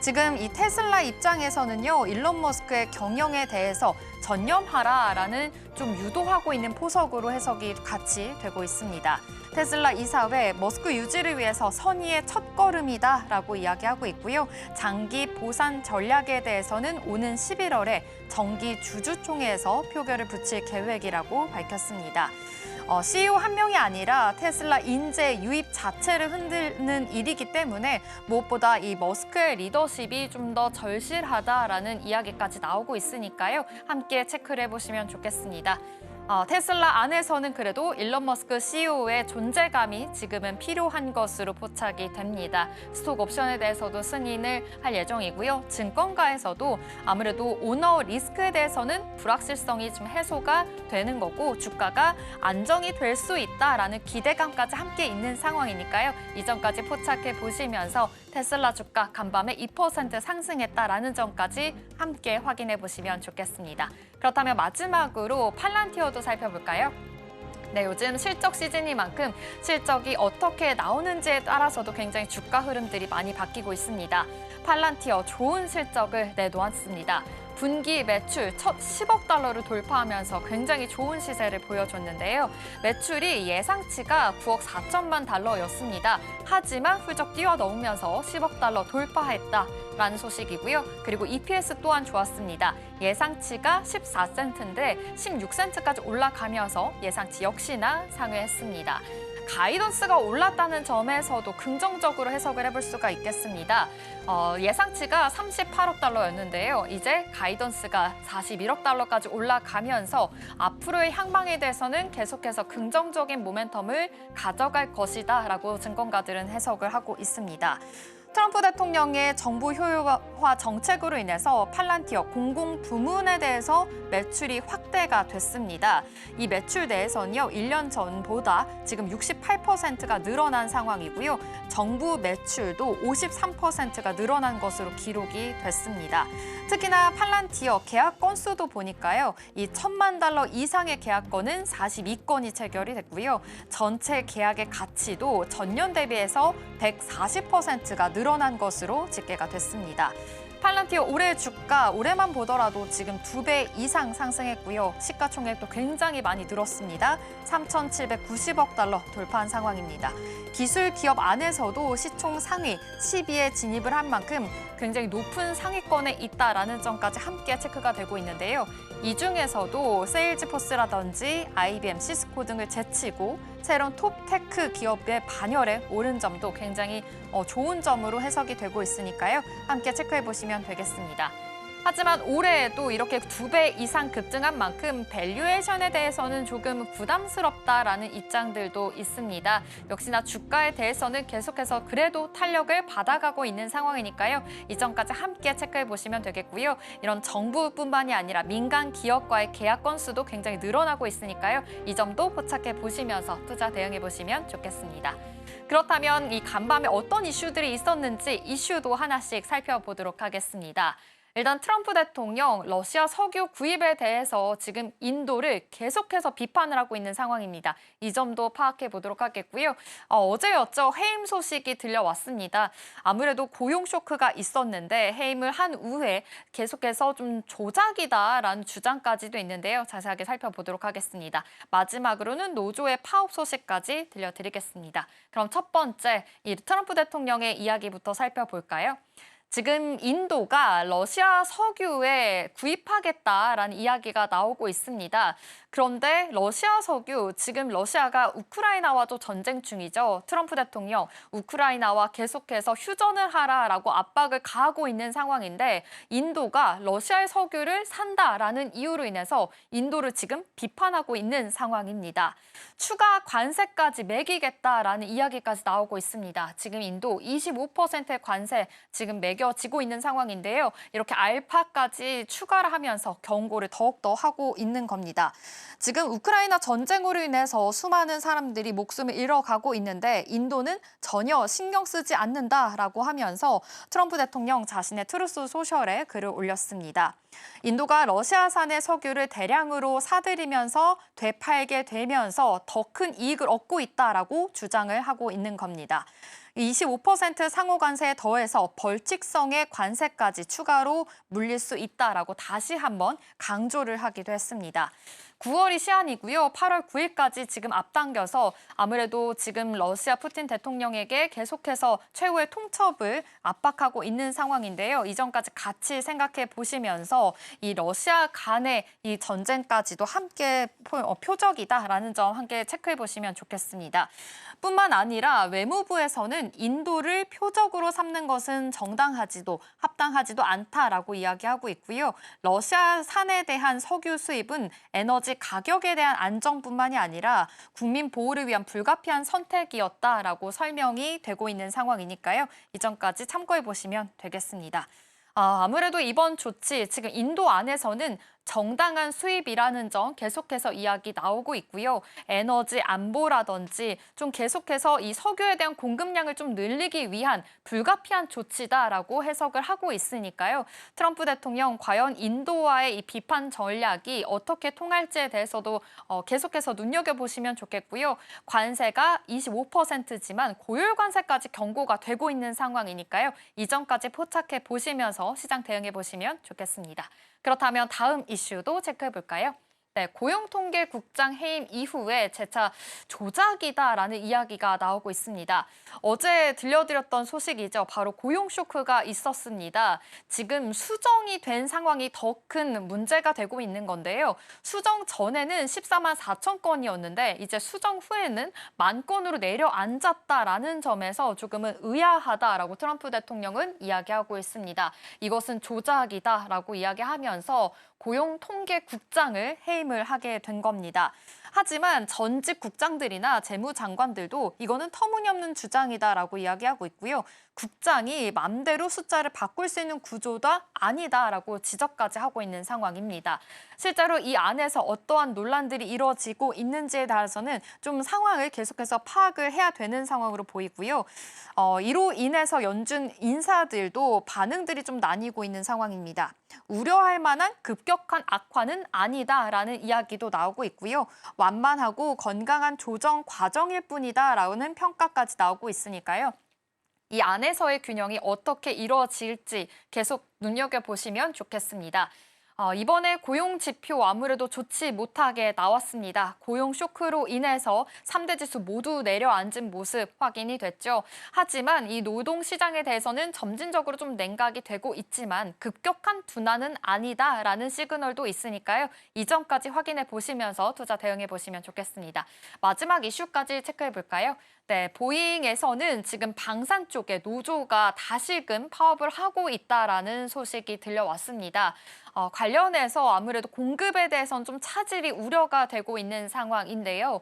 지금 이 테슬라 입장에서는요, 일론 머스크의 경영에 대해서 전념하라라는 좀 유도하고 있는 포석으로 해석이 같이 되고 있습니다. 테슬라 이사회 머스크 유지를 위해서 선의의 첫걸음이다라고 이야기하고 있고요. 장기 보상 전략에 대해서는 오는 11월에 정기 주주총회에서 표결을 붙일 계획이라고 밝혔습니다. CEO 한 명이 아니라 테슬라 인재 유입 자체를 흔드는 일이기 때문에 무엇보다 이 머스크의 리더십이 좀 더 절실하다라는 이야기까지 나오고 있으니까요. 함께 체크를 해보시면 좋겠습니다. 테슬라 안에서는 그래도 일론 머스크 CEO의 존재감이 지금은 필요한 것으로 포착이 됩니다. 스톡 옵션에 대해서도 승인을 할 예정이고요. 증권가에서도 아무래도 오너 리스크에 대해서는 불확실성이 좀 해소가 되는 거고 주가가 안정이 될 수 있다라는 기대감까지 함께 있는 상황이니까요. 이 점까지 포착해 보시면서 테슬라 주가 간밤에 2% 상승했다라는 점까지 함께 확인해 보시면 좋겠습니다. 그렇다면 마지막으로 팔란티어도 살펴볼까요? 네, 요즘 실적 시즌이만큼 실적이 어떻게 나오는지에 따라서도 굉장히 주가 흐름들이 많이 바뀌고 있습니다. 팔란티어 좋은 실적을 내놓았습니다. 분기 매출 첫 10억 달러를 돌파하면서 굉장히 좋은 시세를 보여줬는데요. 매출이 예상치가 9억 4천만 달러였습니다. 하지만 훌쩍 뛰어넘으면서 10억 달러 돌파했다라는 소식이고요. 그리고 EPS 또한 좋았습니다. 예상치가 14센트인데 16센트까지 올라가면서 예상치 역시나 상회했습니다. 가이던스가 올랐다는 점에서도 긍정적으로 해석을 해볼 수가 있겠습니다. 예상치가 38억 달러였는데요. 이제 가이던스가 41억 달러까지 올라가면서 앞으로의 향방에 대해서는 계속해서 긍정적인 모멘텀을 가져갈 것이다라고 증권가들은 해석을 하고 있습니다. 트럼프 대통령의 정부 효율화 정책으로 인해서 팔란티어 공공 부문에 대해서 매출이 확대가 됐습니다. 이 매출 내에서는요, 1년 전보다 지금 68%가 늘어난 상황이고요. 정부 매출도 53%가 늘어난 것으로 기록이 됐습니다. 특히나 팔란티어 계약 건수도 보니까요, 이 1,000만 달러 이상의 계약건은 42건이 체결이 됐고요. 전체 계약의 가치도 전년 대비해서 140%가 늘어난 것으로 집계가 됐습니다. 팔란티어 올해 주가 올해만 보더라도 지금 2배 이상 상승했고요. 시가총액도 굉장히 많이 늘었습니다. 3,790억 달러 돌파한 상황입니다. 기술 기업 안에서도 시총 상위 10위에 진입을 한 만큼 굉장히 높은 상위권에 있다라는 점까지 함께 체크가 되고 있는데요. 이 중에서도 세일즈포스라든지 IBM, 시스코 등을 제치고 새로운 톱테크 기업의 반열에 오른 점도 굉장히 좋은 점으로 해석이 되고 있으니까요. 함께 체크해 보시면 되겠습니다. 하지만 올해 또 이렇게 2배 이상 급등한 만큼 밸류에이션에 대해서는 조금 부담스럽다라는 입장들도 있습니다. 역시나 주가에 대해서는 계속해서 그래도 탄력을 받아가고 있는 상황이니까요. 이 점까지 함께 체크해 보시면 되겠고요. 이런 정부뿐만이 아니라 민간 기업과의 계약 건수도 굉장히 늘어나고 있으니까요. 이 점도 포착해 보시면서 투자 대응해 보시면 좋겠습니다. 그렇다면 이 간밤에 어떤 이슈들이 있었는지 이슈도 하나씩 살펴보도록 하겠습니다. 일단 트럼프 대통령 러시아 석유 구입에 대해서 지금 인도를 계속해서 비판을 하고 있는 상황입니다. 이 점도 파악해 보도록 하겠고요. 어제였죠. 해임 소식이 들려왔습니다. 아무래도 고용 쇼크가 있었는데 해임을 한 후에 계속해서 좀 조작이다라는 주장까지도 있는데요. 자세하게 살펴보도록 하겠습니다. 마지막으로는 노조의 파업 소식까지 들려드리겠습니다. 그럼 첫 번째, 이 트럼프 대통령의 이야기부터 살펴볼까요? 지금 인도가 러시아 석유에 구입하겠다라는 이야기가 나오고 있습니다. 그런데 러시아 석유, 지금 러시아가 우크라이나와도 전쟁 중이죠. 트럼프 대통령, 우크라이나와 계속해서 휴전을 하라라고 압박을 가하고 있는 상황인데 인도가 러시아의 석유를 산다라는 이유로 인해서 인도를 지금 비판하고 있는 상황입니다. 추가 관세까지 매기겠다라는 이야기까지 나오고 있습니다. 지금 인도 25%의 관세 지금 매겨지고 있는 상황인데요. 이렇게 알파까지 추가를 하면서 경고를 더욱더 하고 있는 겁니다. 지금 우크라이나 전쟁으로 인해서 수많은 사람들이 목숨을 잃어가고 있는데 인도는 전혀 신경 쓰지 않는다라고 하면서 트럼프 대통령 자신의 트루스 소셜에 글을 올렸습니다. 인도가 러시아산의 석유를 대량으로 사들이면서 되팔게 되면서 더 큰 이익을 얻고 있다라고 주장을 하고 있는 겁니다. 25% 상호 관세에 더해서 벌칙성의 관세까지 추가로 물릴 수 있다라고 다시 한번 강조를 하기도 했습니다. 9월이 시한이고요. 8월 9일까지 지금 앞당겨서 아무래도 지금 러시아 푸틴 대통령에게 계속해서 최후의 통첩을 압박하고 있는 상황인데요. 이전까지 같이 생각해 보시면서 이 러시아 간의 이 전쟁까지도 함께 표적이다라는 점 함께 체크해 보시면 좋겠습니다. 뿐만 아니라 외무부에서는 인도를 표적으로 삼는 것은 정당하지도 합당하지도 않다라고 이야기하고 있고요. 러시아산에 대한 석유 수입은 에너지 가격에 대한 안정뿐만이 아니라 국민 보호를 위한 불가피한 선택이었다라고 설명이 되고 있는 상황이니까요. 이점까지 참고해 보시면 되겠습니다. 아무래도 이번 조치, 지금 인도 안에서는 정당한 수입이라는 점 계속해서 이야기 나오고 있고요. 에너지 안보라든지 좀 계속해서 이 석유에 대한 공급량을 좀 늘리기 위한 불가피한 조치다라고 해석을 하고 있으니까요. 트럼프 대통령 과연 인도와의 이 비판 전략이 어떻게 통할지에 대해서도 계속해서 눈여겨보시면 좋겠고요. 관세가 25%지만 고율 관세까지 경고가 되고 있는 상황이니까요. 이 점까지 포착해 보시면서 시장 대응해 보시면 좋겠습니다. 그렇다면 다음 이슈도 체크해 볼까요? 네, 고용통계국장 해임 이후에 재차 조작이다라는 이야기가 나오고 있습니다. 어제 들려드렸던 소식이죠. 바로 고용 쇼크가 있었습니다. 지금 수정이 된 상황이 더 큰 문제가 되고 있는 건데요. 수정 전에는 14만 4천 건이었는데 이제 수정 후에는 1만 건으로 내려앉았다라는 점에서 조금은 의아하다라고 트럼프 대통령은 이야기하고 있습니다. 이것은 조작이다라고 이야기하면서 고용통계국장을 해임을 하게 된 겁니다. 하지만 전직 국장들이나 재무장관들도 이거는 터무니없는 주장이다라고 이야기하고 있고요. 국장이 맘대로 숫자를 바꿀 수 있는 구조가 아니다라고 지적까지 하고 있는 상황입니다. 실제로 이 안에서 어떠한 논란들이 이루어지고 있는지에 따라서는 좀 상황을 계속해서 파악을 해야 되는 상황으로 보이고요. 이로 인해서 연준 인사들도 반응들이 좀 나뉘고 있는 상황입니다. 우려할 만한 급격한 악화는 아니다라는 이야기도 나오고 있고요. 완만하고 건강한 조정 과정일 뿐이다라는 평가까지 나오고 있으니까요. 이 안에서의 균형이 어떻게 이루어질지 계속 눈여겨보시면 좋겠습니다. 이번에 고용 지표 아무래도 좋지 못하게 나왔습니다. 고용 쇼크로 인해서 3대 지수 모두 내려앉은 모습 확인이 됐죠. 하지만 이 노동 시장에 대해서는 점진적으로 좀 냉각이 되고 있지만 급격한 둔화는 아니다라는 시그널도 있으니까요. 이 점까지 확인해 보시면서 투자 대응해 보시면 좋겠습니다. 마지막 이슈까지 체크해 볼까요? 네, 보잉에서는 지금 방산 쪽에 노조가 다시금 파업을 하고 있다라는 소식이 들려왔습니다. 관련해서 아무래도 공급에 대해서는 좀 차질이 우려가 되고 있는 상황인데요.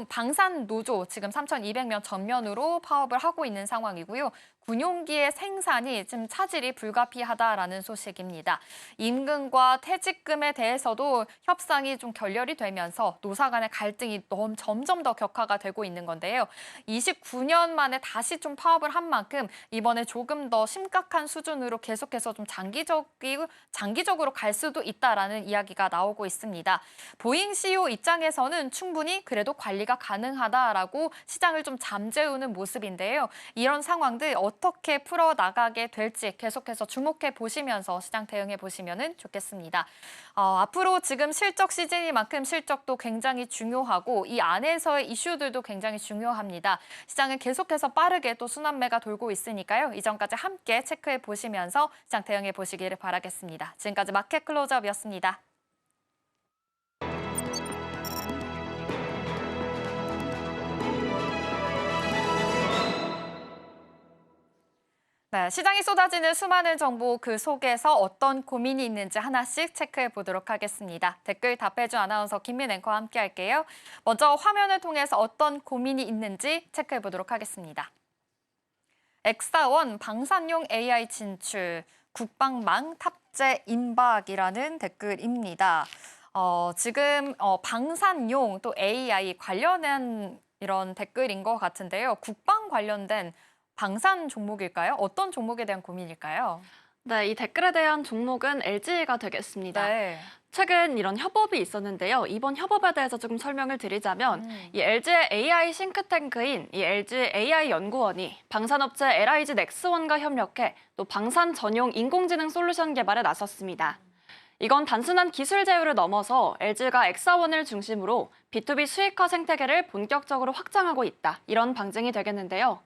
방산 노조 지금 3,200명 전면으로 파업을 하고 있는 상황이고요. 군용기의 생산이 지금 차질이 불가피하다라는 소식입니다. 임금과 퇴직금에 대해서도 협상이 좀 결렬이 되면서 노사 간의 갈등이 점점 더 격화가 되고 있는 건데요. 29년 만에 다시 좀 파업을 한 만큼 이번에 조금 더 심각한 수준으로 계속해서 좀 장기적으로 갈 수도 있다라는 이야기가 나오고 있습니다. 보잉 CEO 입장에서는 충분히 그래도 관리가 가능하다라고 시장을 좀 잠재우는 모습인데요. 이런 상황들 어떻게 풀어나가게 될지 계속해서 주목해 보시면서 시장 대응해 보시면 좋겠습니다. 앞으로 지금 실적 시즌이만큼 실적도 굉장히 중요하고 이 안에서의 이슈들도 굉장히 중요합니다. 시장은 계속해서 빠르게 또 순환매가 돌고 있으니까요. 이전까지 함께 체크해 보시면서 시장 대응해 보시기를 바라겠습니다. 지금까지 마켓 클로즈업이었습니다. 네, 시장이 쏟아지는 수많은 정보 그 속에서 어떤 고민이 있는지 하나씩 체크해 보도록 하겠습니다. 댓글 답해준 아나운서 김민 앵커와 함께 할게요. 먼저 화면을 통해서 어떤 고민이 있는지 체크해 보도록 하겠습니다. 엑사원 방산용 AI 진출, 국방망 탑재 임박이라는 댓글입니다. 지금 방산용 또 AI 관련한 이런 댓글인 것 같은데요. 국방 관련된 방산 종목일까요? 어떤 종목에 대한 고민일까요? 네, 이 댓글에 대한 종목은 LG가 되겠습니다. 네. 최근 이런 협업이 있었는데요. 이번 협업에 대해서 조금 설명을 드리자면 이 LG의 AI 싱크탱크인 이 LG AI 연구원이 방산업체 LIG 넥스원과 협력해 또 방산 전용 인공지능 솔루션 개발에 나섰습니다. 이건 단순한 기술 제휴를 넘어서 LG가 엑사원을 중심으로 B2B 수익화 생태계를 본격적으로 확장하고 있다. 이런 방증이 되겠는데요.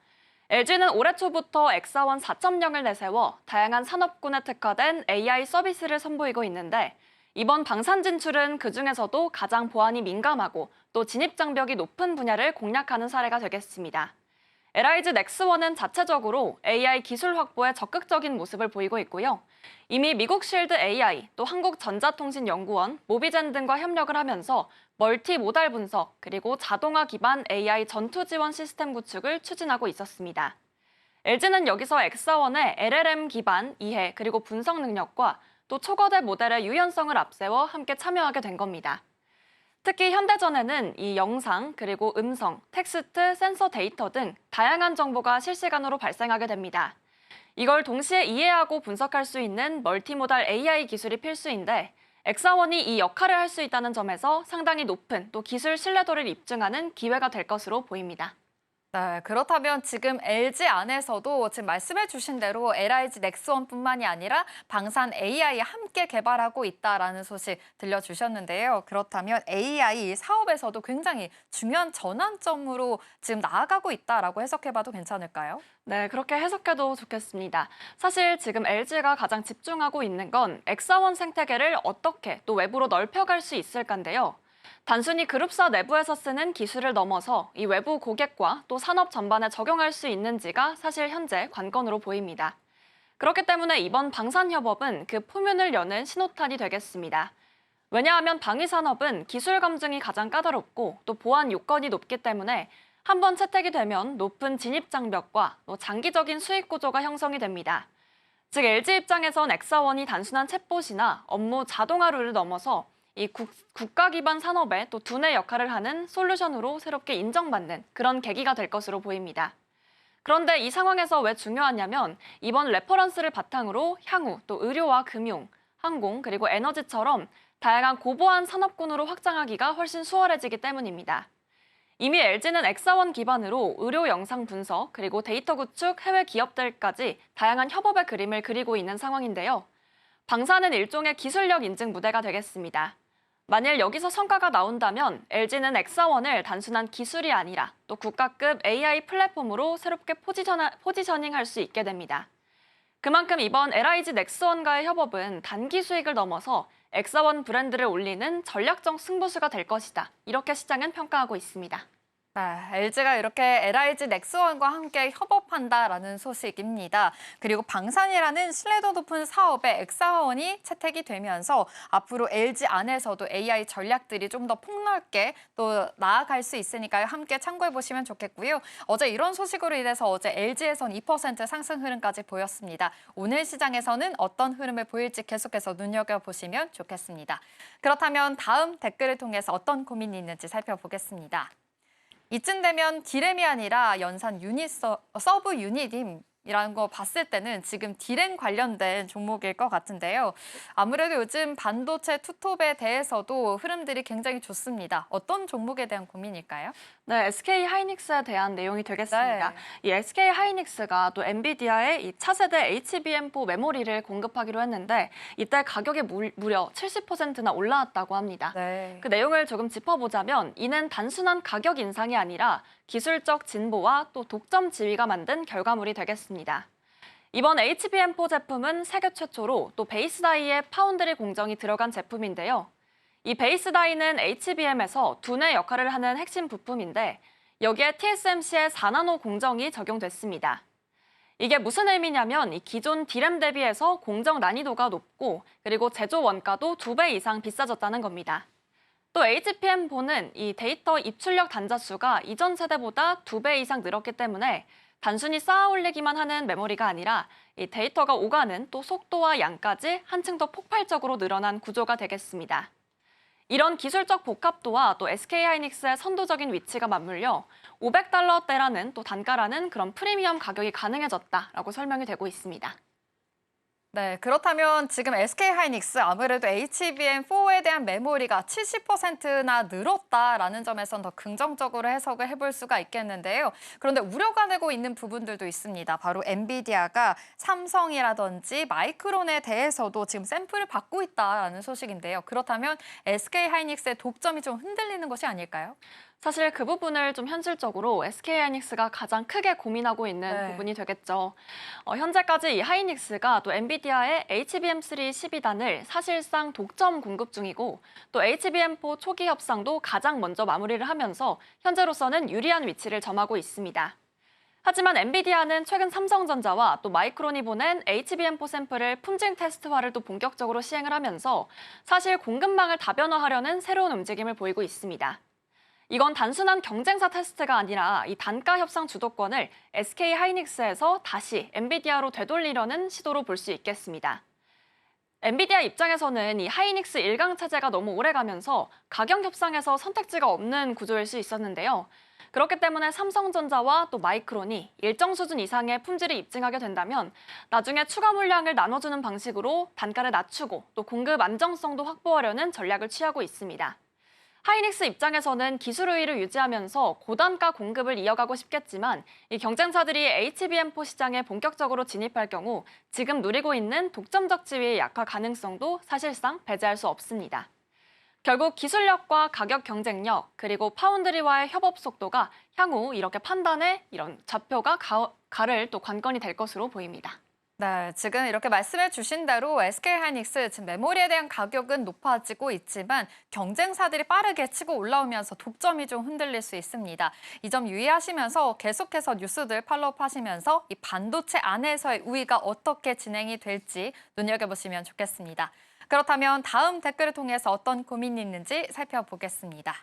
LG는 올해 초부터 엑사원 4.0을 내세워 다양한 산업군에 특화된 AI 서비스를 선보이고 있는데 이번 방산 진출은 그중에서도 가장 보안이 민감하고 또 진입 장벽이 높은 분야를 공략하는 사례가 되겠습니다. LIG 넥스원은 자체적으로 AI 기술 확보에 적극적인 모습을 보이고 있고요. 이미 미국 실드 AI, 또 한국전자통신연구원, 모비젠 등과 협력을 하면서 멀티 모달 분석, 그리고 자동화 기반 AI 전투 지원 시스템 구축을 추진하고 있었습니다. LG는 여기서 엑사원의 LLM 기반 이해 그리고 분석 능력과 또 초거대 모델의 유연성을 앞세워 함께 참여하게 된 겁니다. 특히 현대전에는 이 영상, 그리고 음성, 텍스트, 센서 데이터 등 다양한 정보가 실시간으로 발생하게 됩니다. 이걸 동시에 이해하고 분석할 수 있는 멀티모달 AI 기술이 필수인데 엑사원이 이 역할을 할 수 있다는 점에서 상당히 높은 또 기술 신뢰도를 입증하는 기회가 될 것으로 보입니다. 네, 그렇다면 지금 LG 안에서도 지금 말씀해 주신 대로 LIG 넥스원뿐만이 아니라 방산 AI 함께 개발하고 있다라는 소식 들려주셨는데요. 그렇다면 AI 사업에서도 굉장히 중요한 전환점으로 지금 나아가고 있다라고 해석해봐도 괜찮을까요? 네, 그렇게 해석해도 좋겠습니다. 사실 지금 LG가 가장 집중하고 있는 건 엑사원 생태계를 어떻게 또 외부로 넓혀갈 수 있을까인데요. 단순히 그룹사 내부에서 쓰는 기술을 넘어서 이 외부 고객과 또 산업 전반에 적용할 수 있는지가 사실 현재 관건으로 보입니다. 그렇기 때문에 이번 방산협업은 그 포문을 여는 신호탄이 되겠습니다. 왜냐하면 방위산업은 기술 검증이 가장 까다롭고 또 보안 요건이 높기 때문에 한번 채택이 되면 높은 진입 장벽과 또 장기적인 수익 구조가 형성이 됩니다. 즉 LG 입장에선 엑사원이 단순한 챗봇이나 업무 자동화를 넘어서 이 국가 기반 산업에 또 두뇌 역할을 하는 솔루션으로 새롭게 인정받는 그런 계기가 될 것으로 보입니다. 그런데 이 상황에서 왜 중요하냐면 이번 레퍼런스를 바탕으로 향후 또 의료와 금융, 항공 그리고 에너지처럼 다양한 고보안 산업군으로 확장하기가 훨씬 수월해지기 때문입니다. 이미 LG는 엑사원 기반으로 의료 영상 분석 그리고 데이터 구축, 해외 기업들까지 다양한 협업의 그림을 그리고 있는 상황인데요. 방산은 일종의 기술력 인증 무대가 되겠습니다. 만일 여기서 성과가 나온다면 LG는 엑사원을 단순한 기술이 아니라 또 국가급 AI 플랫폼으로 새롭게 포지셔닝할 수 있게 됩니다. 그만큼 이번 LIG 넥스원과의 협업은 단기 수익을 넘어서 엑사원 브랜드를 올리는 전략적 승부수가 될 것이다. 이렇게 시장은 평가하고 있습니다. 네, LG가 이렇게 LIG 넥스원과 함께 협업한다라는 소식입니다. 그리고 방산이라는 신뢰도 높은 사업에 엑사원이 채택이 되면서 앞으로 LG 안에서도 AI 전략들이 좀 더 폭넓게 또 나아갈 수 있으니까요. 함께 참고해 보시면 좋겠고요. 어제 이런 소식으로 인해서 어제 LG에선 2% 상승 흐름까지 보였습니다. 오늘 시장에서는 어떤 흐름을 보일지 계속해서 눈여겨보시면 좋겠습니다. 그렇다면 다음 댓글을 통해서 어떤 고민이 있는지 살펴보겠습니다. 이쯤 되면 디램이 아니라 연산 유닛 서브 유닛이 이라는 거 봤을 때는 지금 디램 관련된 종목일 것 같은데요. 아무래도 요즘 반도체 투톱에 대해서도 흐름들이 굉장히 좋습니다. 어떤 종목에 대한 고민일까요? 네, SK 하이닉스에 대한 내용이 되겠습니다. 네. 이 SK 하이닉스가 또 엔비디아의 이 차세대 HBM4 메모리를 공급하기로 했는데 이때 가격이 무려 70%나 올라왔다고 합니다. 네. 그 내용을 조금 짚어보자면 이는 단순한 가격 인상이 아니라 기술적 진보와 또 독점 지위가 만든 결과물이 되겠습니다. 이번 HBM4 제품은 세계 최초로 또 베이스 다이에 파운드리 공정이 들어간 제품인데요. 이 베이스 다이는 HBM에서 두뇌 역할을 하는 핵심 부품인데 여기에 TSMC의 4나노 공정이 적용됐습니다. 이게 무슨 의미냐면 이 기존 디램 대비해서 공정 난이도가 높고 그리고 제조 원가도 2배 이상 비싸졌다는 겁니다. 또 HBM4는 이 데이터 입출력 단자 수가 이전 세대보다 2배 이상 늘었기 때문에 단순히 쌓아 올리기만 하는 메모리가 아니라 이 데이터가 오가는 또 속도와 양까지 한층 더 폭발적으로 늘어난 구조가 되겠습니다. 이런 기술적 복합도와 또 SK하이닉스의 선도적인 위치가 맞물려 $500대라는 또 단가라는 그런 프리미엄 가격이 가능해졌다라고 설명이 되고 있습니다. 네, 그렇다면 지금 SK하이닉스 아무래도 HBM4에 대한 메모리가 70%나 늘었다라는 점에선 더 긍정적으로 해석을 해볼 수가 있겠는데요. 그런데 우려가 되고 있는 부분들도 있습니다. 바로 엔비디아가 삼성이라든지 마이크론에 대해서도 지금 샘플을 받고 있다라는 소식인데요. 그렇다면 SK하이닉스의 독점이 좀 흔들리는 것이 아닐까요? 사실 그 부분을 좀 현실적으로 SK하이닉스가 가장 크게 고민하고 있는 부분이 되겠죠. 현재까지 이 하이닉스가 또 엔비디아의 HBM3 12단을 사실상 독점 공급 중이고 또 HBM4 초기 협상도 가장 먼저 마무리를 하면서 현재로서는 유리한 위치를 점하고 있습니다. 하지만 엔비디아는 최근 삼성전자와 또 마이크론이 보낸 HBM4 샘플을 품질 테스트화를 또 본격적으로 시행을 하면서 사실 공급망을 다변화하려는 새로운 움직임을 보이고 있습니다. 이건 단순한 경쟁사 테스트가 아니라 이 단가 협상 주도권을 SK하이닉스에서 다시 엔비디아로 되돌리려는 시도로 볼 수 있겠습니다. 엔비디아 입장에서는 이 하이닉스 일강 체제가 너무 오래가면서 가격 협상에서 선택지가 없는 구조일 수 있었는데요. 그렇기 때문에 삼성전자와 또 마이크론이 일정 수준 이상의 품질을 입증하게 된다면 나중에 추가 물량을 나눠주는 방식으로 단가를 낮추고 또 공급 안정성도 확보하려는 전략을 취하고 있습니다. 하이닉스 입장에서는 기술 우위를 유지하면서 고단가 공급을 이어가고 싶겠지만 이 경쟁사들이 HBM4 시장에 본격적으로 진입할 경우 지금 누리고 있는 독점적 지위의 약화 가능성도 사실상 배제할 수 없습니다. 결국 기술력과 가격 경쟁력 그리고 파운드리와의 협업 속도가 향후 이렇게 판단에 이런 좌표가 가를 또 관건이 될 것으로 보입니다. 네, 지금 이렇게 말씀해 주신 대로 SK하이닉스 지금 메모리에 대한 가격은 높아지고 있지만 경쟁사들이 빠르게 치고 올라오면서 독점이 좀 흔들릴 수 있습니다. 이 점 유의하시면서 계속해서 뉴스들 팔로우하시면서 이 반도체 안에서의 우위가 어떻게 진행이 될지 눈여겨보시면 좋겠습니다. 그렇다면 다음 댓글을 통해서 어떤 고민이 있는지 살펴보겠습니다.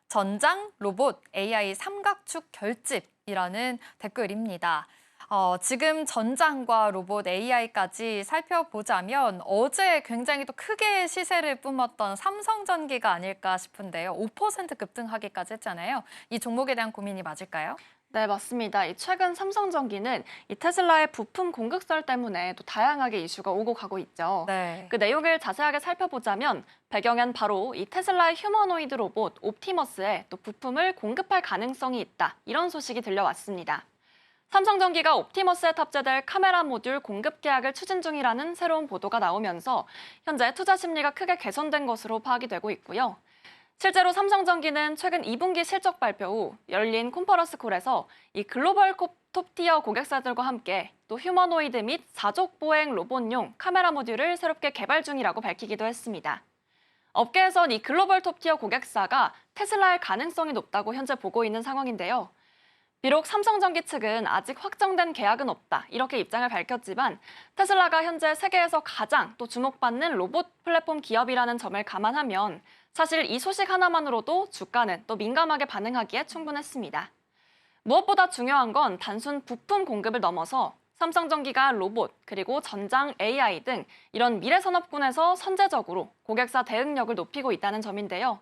전장, 로봇, AI 삼각축 결집이라는 댓글입니다. 지금 전장과 로봇, AI까지 살펴보자면 어제 굉장히 또 크게 시세를 뿜었던 삼성전기가 아닐까 싶은데요. 5% 급등하기까지 했잖아요. 이 종목에 대한 고민이 맞을까요? 네, 맞습니다. 최근 삼성전기는 이 테슬라의 부품 공급설 때문에 또 다양하게 이슈가 오고 가고 있죠. 네. 그 내용을 자세하게 살펴보자면 배경엔 바로 이 테슬라의 휴머노이드 로봇 옵티머스에 또 부품을 공급할 가능성이 있다. 이런 소식이 들려왔습니다. 삼성전기가 옵티머스에 탑재될 카메라 모듈 공급 계약을 추진 중이라는 새로운 보도가 나오면서 현재 투자 심리가 크게 개선된 것으로 파악이 되고 있고요. 실제로 삼성전기는 최근 2분기 실적 발표 후 열린 컨퍼런스 콜에서 이 글로벌 톱티어 고객사들과 함께 또 휴머노이드 및 사족 보행 로봇용 카메라 모듈을 새롭게 개발 중이라고 밝히기도 했습니다. 업계에선 이 글로벌 톱티어 고객사가 테슬라일 가능성이 높다고 현재 보고 있는 상황인데요. 비록 삼성전기 측은 아직 확정된 계약은 없다 이렇게 입장을 밝혔지만 테슬라가 현재 세계에서 가장 또 주목받는 로봇 플랫폼 기업이라는 점을 감안하면 사실 이 소식 하나만으로도 주가는 또 민감하게 반응하기에 충분했습니다. 무엇보다 중요한 건 단순 부품 공급을 넘어서 삼성전기가 로봇 그리고 전장 AI 등 이런 미래 산업군에서 선제적으로 고객사 대응력을 높이고 있다는 점인데요.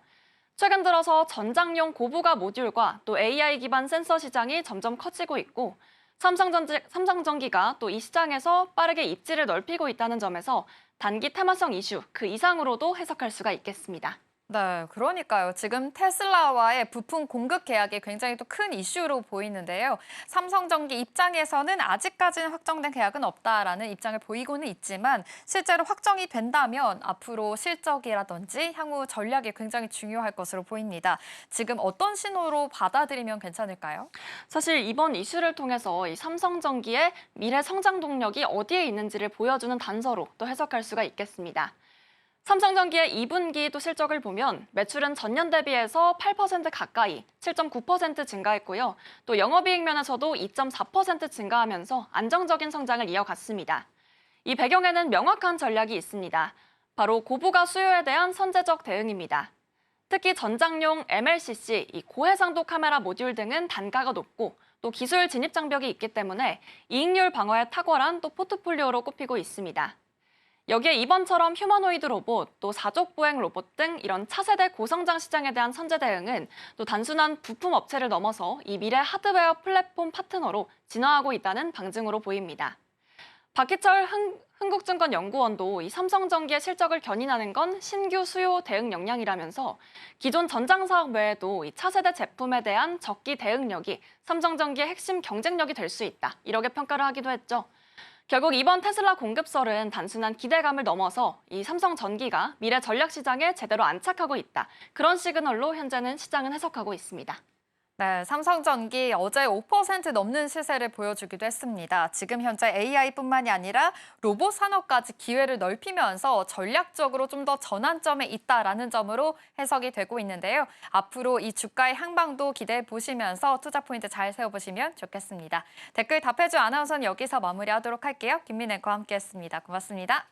최근 들어서 전장용 고부가 모듈과 또 AI 기반 센서 시장이 점점 커지고 있고 삼성전기가 또 이 시장에서 빠르게 입지를 넓히고 있다는 점에서 단기 테마성 이슈 그 이상으로도 해석할 수가 있겠습니다. 네, 그러니까요. 지금 테슬라와의 부품 공급 계약이 굉장히 또 큰 이슈로 보이는데요. 삼성전기 입장에서는 아직까지는 확정된 계약은 없다라는 입장을 보이고는 있지만 실제로 확정이 된다면 앞으로 실적이라든지 향후 전략이 굉장히 중요할 것으로 보입니다. 지금 어떤 신호로 받아들이면 괜찮을까요? 사실 이번 이슈를 통해서 이 삼성전기의 미래 성장 동력이 어디에 있는지를 보여주는 단서로 또 해석할 수가 있겠습니다. 삼성전기의 2분기 또 실적을 보면 매출은 전년 대비해서 8% 가까이 7.9% 증가했고요. 또 영업이익 면에서도 2.4% 증가하면서 안정적인 성장을 이어갔습니다. 이 배경에는 명확한 전략이 있습니다. 바로 고부가 수요에 대한 선제적 대응입니다. 특히 전장용 MLCC, 이 고해상도 카메라 모듈 등은 단가가 높고 또 기술 진입 장벽이 있기 때문에 이익률 방어에 탁월한 또 포트폴리오로 꼽히고 있습니다. 여기에 이번처럼 휴머노이드 로봇, 또 사족보행 로봇 등 이런 차세대 고성장 시장에 대한 선제 대응은 또 단순한 부품 업체를 넘어서 이 미래 하드웨어 플랫폼 파트너로 진화하고 있다는 방증으로 보입니다. 박희철 흥국증권연구원도 이 삼성전기의 실적을 견인하는 건 신규 수요 대응 역량이라면서 기존 전장 사업 외에도 이 차세대 제품에 대한 적기 대응력이 삼성전기의 핵심 경쟁력이 될 수 있다. 이렇게 평가를 하기도 했죠. 결국 이번 테슬라 공급설은 단순한 기대감을 넘어서 이 삼성전기가 미래 전략 시장에 제대로 안착하고 있다. 그런 시그널로 현재는 시장은 해석하고 있습니다. 네, 삼성전기 어제 5% 넘는 시세를 보여주기도 했습니다. 지금 현재 AI뿐만이 아니라 로봇 산업까지 기회를 넓히면서 전략적으로 좀 더 전환점에 있다라는 점으로 해석이 되고 있는데요. 앞으로 이 주가의 향방도 기대해 보시면서 투자 포인트 잘 세워보시면 좋겠습니다. 댓글 답해준 아나운서는 여기서 마무리하도록 할게요. 김민 앵커와 함께했습니다. 고맙습니다.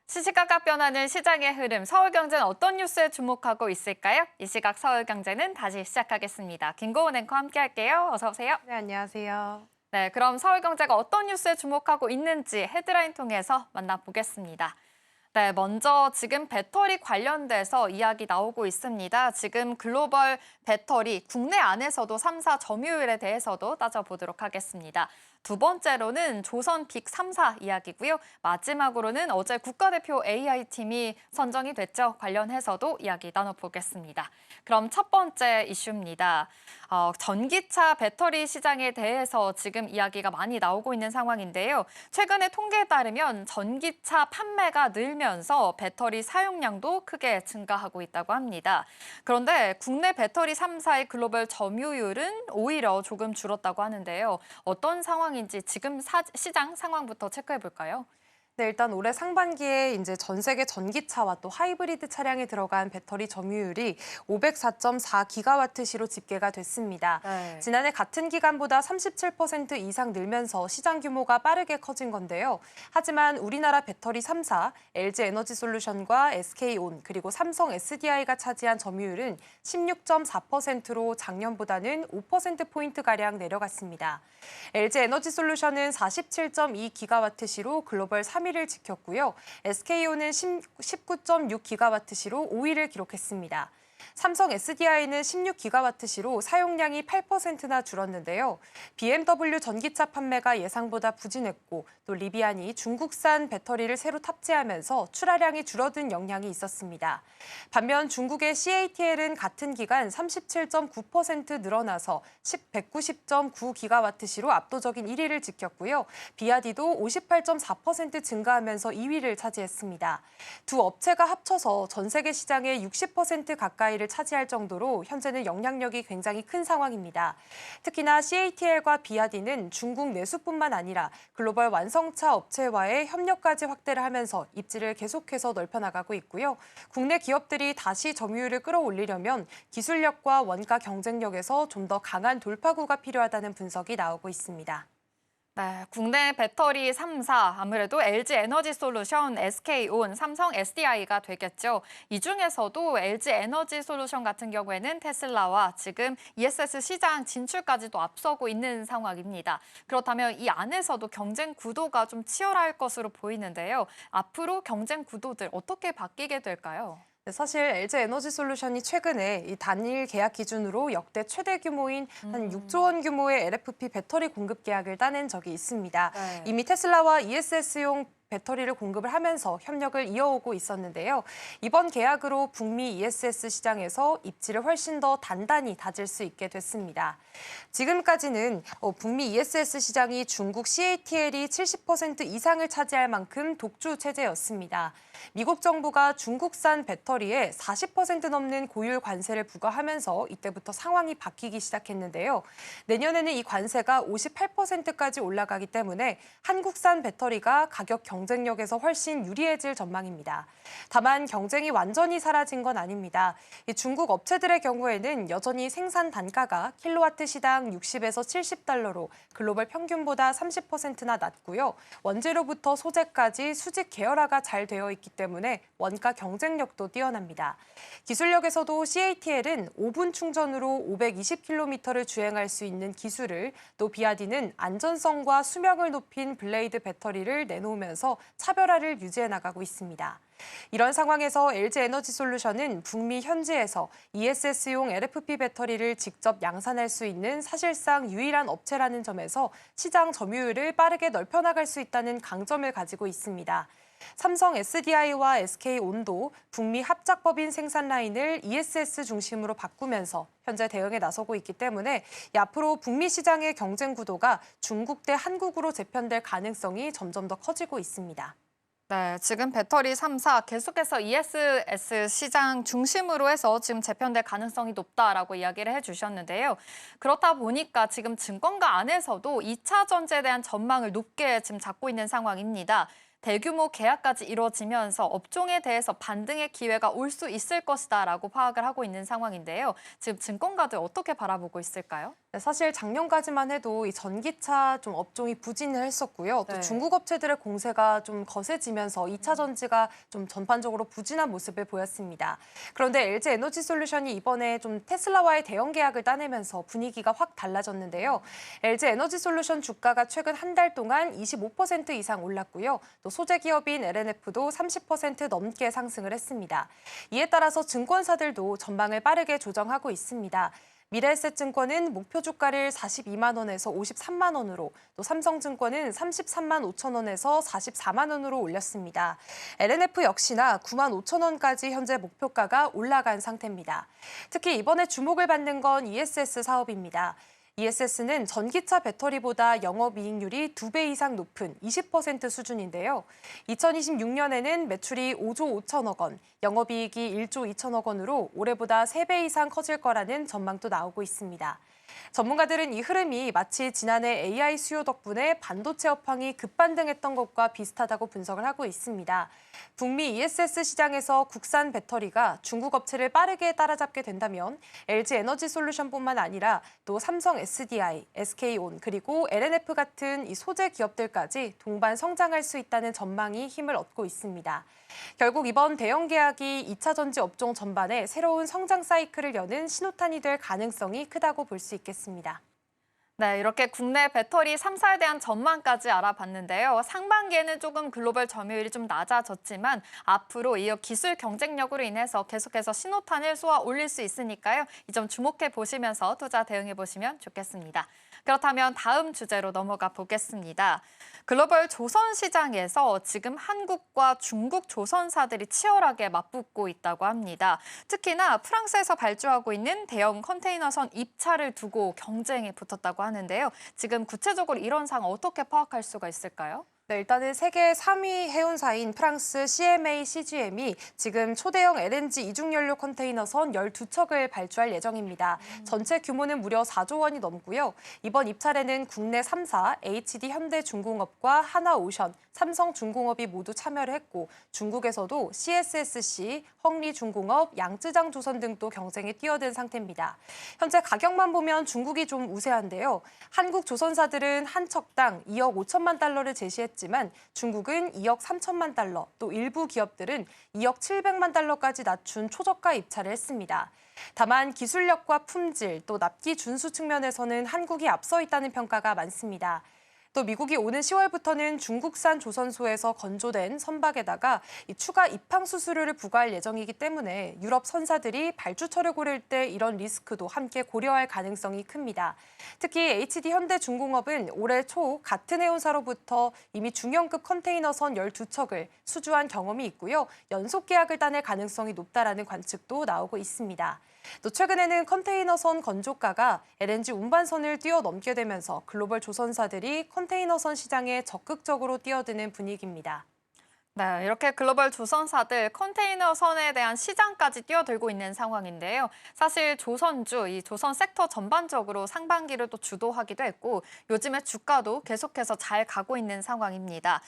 시시각각 변하는 시장의 흐름, 서울경제는 어떤 뉴스에 주목하고 있을까요? 이 시각 서울경제는 다시 시작하겠습니다. 김고은 앵커 함께할게요. 어서 오세요. 네, 안녕하세요. 네, 그럼 서울경제가 어떤 뉴스에 주목하고 있는지 헤드라인 통해서 만나보겠습니다. 네, 먼저 지금 배터리 관련돼서 이야기 나오고 있습니다. 지금 글로벌 배터리 국내 안에서도 3사 점유율에 대해서도 따져보도록 하겠습니다. 두 번째로는 조선 빅 3사 이야기고요. 마지막으로는 어제 국가대표 AI팀이 선정이 됐죠. 관련해서도 이야기 나눠보겠습니다. 그럼 첫 번째 이슈입니다. 전기차 배터리 시장에 대해서 지금 이야기가 많이 나오고 있는 상황인데요. 최근에 통계에 따르면 전기차 판매가 늘면서 배터리 사용량도 크게 증가하고 있다고 합니다. 그런데 국내 배터리 3사의 글로벌 점유율은 오히려 조금 줄었다고 하는데요. 어떤 상황인지 지금 시장 상황부터 체크해 볼까요? 네, 일단 올해 상반기에 이제 전 세계 전기차와 또 하이브리드 차량에 들어간 배터리 점유율이 504.4기가와트시로 집계가 됐습니다. 네. 지난해 같은 기간보다 37% 이상 늘면서 시장 규모가 빠르게 커진 건데요. 하지만 우리나라 배터리 3사, LG에너지솔루션과 SK온 그리고 삼성 SDI가 차지한 점유율은 16.4%로 작년보다는 5%포인트가량 내려갔습니다. LG에너지솔루션은 47.2기가와트시로 글로벌 3위 3위를 지켰고요. SK온은 19.6GWh로 5위를 기록했습니다. 삼성 SDI는 16GWh로 사용량이 8%나 줄었는데요. BMW 전기차 판매가 예상보다 부진했고 또 리비안이 중국산 배터리를 새로 탑재하면서 출하량이 줄어든 영향이 있었습니다. 반면 중국의 CATL은 같은 기간 37.9% 늘어나서 190.9GWh로 압도적인 1위를 지켰고요. 비아디도 58.4% 증가하면서 2위를 차지했습니다. 두 업체가 합쳐서 전 세계 시장의 60% 가까이를 차지할 정도로 현재는 영향력이 굉장히 큰 상황입니다. 특히나 CATL과 비아디는 중국 내수뿐만 아니라 글로벌 완성차 업체와의 협력까지 확대를 하면서 입지를 계속해서 넓혀나가고 있고요. 국내 기업들이 다시 점유율을 끌어올리려면 기술력과 원가 경쟁력에서 좀 더 강한 돌파구가 필요하다는 분석이 나오고 있습니다. 네, 국내 배터리 3사, 아무래도 LG 에너지 솔루션, SK온, 삼성 SDI가 되겠죠. 이 중에서도 LG 에너지 솔루션 같은 경우에는 테슬라와 지금 ESS 시장 진출까지도 앞서고 있는 상황입니다. 그렇다면 이 안에서도 경쟁 구도가 좀 치열할 것으로 보이는데요. 앞으로 경쟁 구도들 어떻게 바뀌게 될까요? 사실 LG 에너지 솔루션이 최근에 이 단일 계약 기준으로 역대 최대 규모인 한 6조 원 규모의 LFP 배터리 공급 계약을 따낸 적이 있습니다. 네. 이미 테슬라와 ESS용 배터리를 공급을 하면서 협력을 이어오고 있었는데요. 이번 계약으로 북미 ESS 시장에서 입지를 훨씬 더 단단히 다질 수 있게 됐습니다. 지금까지는 북미 ESS 시장이 중국 CATL이 70% 이상을 차지할 만큼 독주 체제였습니다. 미국 정부가 중국산 배터리에 40% 넘는 고율 관세를 부과하면서 이때부터 상황이 바뀌기 시작했는데요. 내년에는 이 관세가 58%까지 올라가기 때문에 한국산 배터리가 가격 경쟁력에서 훨씬 유리해질 전망입니다. 다만 경쟁이 완전히 사라진 건 아닙니다. 중국 업체들의 경우에는 여전히 생산 단가가 킬로와트 시당 60에서 70달러로 글로벌 평균보다 30%나 낮고요. 원재료부터 소재까지 수직 계열화가 잘 되어 있기 때문에 원가 경쟁력도 뛰어납니다. 기술력에서도 CATL은 5분 충전으로 520km를 주행할 수 있는 기술을, 또 비아디는 안전성과 수명을 높인 블레이드 배터리를 내놓으면서 차별화를 유지해 나가고 있습니다. 이런 상황에서 LG 에너지 솔루션은 북미 현지에서 ESS용 LFP 배터리를 직접 양산할 수 있는 사실상 유일한 업체라는 점에서 시장 점유율을 빠르게 넓혀나갈 수 있다는 강점을 가지고 있습니다. 삼성 SDI와 SK온도 북미 합작법인 생산 라인을 ESS 중심으로 바꾸면서 현재 대응에 나서고 있기 때문에 앞으로 북미 시장의 경쟁 구도가 중국 대 한국으로 재편될 가능성이 점점 더 커지고 있습니다. 네, 지금 배터리 3사 계속해서 ESS 시장 중심으로 해서 지금 재편될 가능성이 높다라고 이야기를 해주셨는데요. 그렇다 보니까 지금 증권가 안에서도 2차 전지에 대한 전망을 높게 지금 잡고 있는 상황입니다. 대규모 계약까지 이루어지면서 업종에 대해서 반등의 기회가 올 수 있을 것이다라고 파악을 하고 있는 상황인데요. 지금 증권가들 어떻게 바라보고 있을까요? 네, 사실 작년까지만 해도 이 전기차 좀 업종이 부진을 했었고요. 또 네. 중국 업체들의 공세가 좀 거세지면서 2차 전지가 좀 전반적으로 부진한 모습을 보였습니다. 그런데 LG 에너지 솔루션이 이번에 좀 테슬라와의 대형 계약을 따내면서 분위기가 확 달라졌는데요. LG 에너지 솔루션 주가가 최근 한 달 동안 25% 이상 올랐고요. 또 소재 기업인 LNF도 30% 넘게 상승을 했습니다. 이에 따라서 증권사들도 전망을 빠르게 조정하고 있습니다. 미래에셋증권은 목표 주가를 42만 원에서 53만 원으로, 또 삼성증권은 33만 5천 원에서 44만 원으로 올렸습니다. LNF 역시나 9만 5천 원까지 현재 목표가가 올라간 상태입니다. 특히 이번에 주목을 받는 건 ESS 사업입니다. ESS는 전기차 배터리보다 영업이익률이 2배 이상 높은 20% 수준인데요. 2026년에는 매출이 5조 5천억 원, 영업이익이 1조 2천억 원으로 올해보다 3배 이상 커질 거라는 전망도 나오고 있습니다. 전문가들은 이 흐름이 마치 지난해 AI 수요 덕분에 반도체 업황이 급반등했던 것과 비슷하다고 분석을 하고 있습니다. 북미 ESS 시장에서 국산 배터리가 중국 업체를 빠르게 따라잡게 된다면 LG 에너지 솔루션뿐만 아니라 또 삼성 SDI, SK온 그리고 LNF 같은 이 소재 기업들까지 동반 성장할 수 있다는 전망이 힘을 얻고 있습니다. 결국 이번 대형 계약이 2차 전지 업종 전반에 새로운 성장 사이클을 여는 신호탄이 될 가능성이 크다고 볼 수 있겠습니다. 네, 이렇게 국내 배터리 3사에 대한 전망까지 알아봤는데요. 상반기에는 조금 글로벌 점유율이 좀 낮아졌지만 앞으로 이어 기술 경쟁력으로 인해서 계속해서 신호탄을 쏘아 올릴 수 있으니까요. 이 점 주목해 보시면서 투자 대응해 보시면 좋겠습니다. 그렇다면 다음 주제로 넘어가 보겠습니다. 글로벌 조선 시장에서 지금 한국과 중국 조선사들이 치열하게 맞붙고 있다고 합니다. 특히나 프랑스에서 발주하고 있는 대형 컨테이너선 입찰을 두고 경쟁에 붙었다고 하는데요. 지금 구체적으로 이런 상황 어떻게 파악할 수가 있을까요? 네, 일단은 세계 3위 해운사인 프랑스 CMA CGM이 지금 초대형 LNG 이중연료 컨테이너선 12척을 발주할 예정입니다. 전체 규모는 무려 4조 원이 넘고요. 이번 입찰에는 국내 3사 HD 현대중공업과 하나오션, 삼성중공업이 모두 참여를 했고 중국에서도 CSSC, 헝리중공업, 양쯔장조선 등도 경쟁에 뛰어든 상태입니다. 현재 가격만 보면 중국이 좀 우세한데요. 한국 조선사들은 한 척당 2억 5천만 달러를 제시했지만 중국은 2억 3천만 달러, 또 일부 기업들은 2억 700만 달러까지 낮춘 초저가 입찰을 했습니다. 다만 기술력과 품질, 또 납기 준수 측면에서는 한국이 앞서 있다는 평가가 많습니다. 또 미국이 오는 10월부터는 중국산 조선소에서 건조된 선박에다가 추가 입항 수수료를 부과할 예정이기 때문에 유럽 선사들이 발주처를 고를 때 이런 리스크도 함께 고려할 가능성이 큽니다. 특히 HD 현대중공업은 올해 초 같은 해운사로부터 이미 중형급 컨테이너선 12척을 수주한 경험이 있고요. 연속 계약을 따낼 가능성이 높다라는 관측도 나오고 있습니다. 또 최근에는 컨테이너선 건조가가 LNG 운반선을 뛰어넘게 되면서 글로벌 조선사들이 컨테이너선 시장에 적극적으로 뛰어드는 분위기입니다. 네, 이렇게 글로벌 조선사들 컨테이너선에 대한 시장까지 뛰어들고 있는 상황인데요. 사실 조선주, 이 조선 섹터 전반적으로 상반기를 또 주도하기도 했고 요즘에 주가도 계속해서 잘 가고 있는 상황입니다.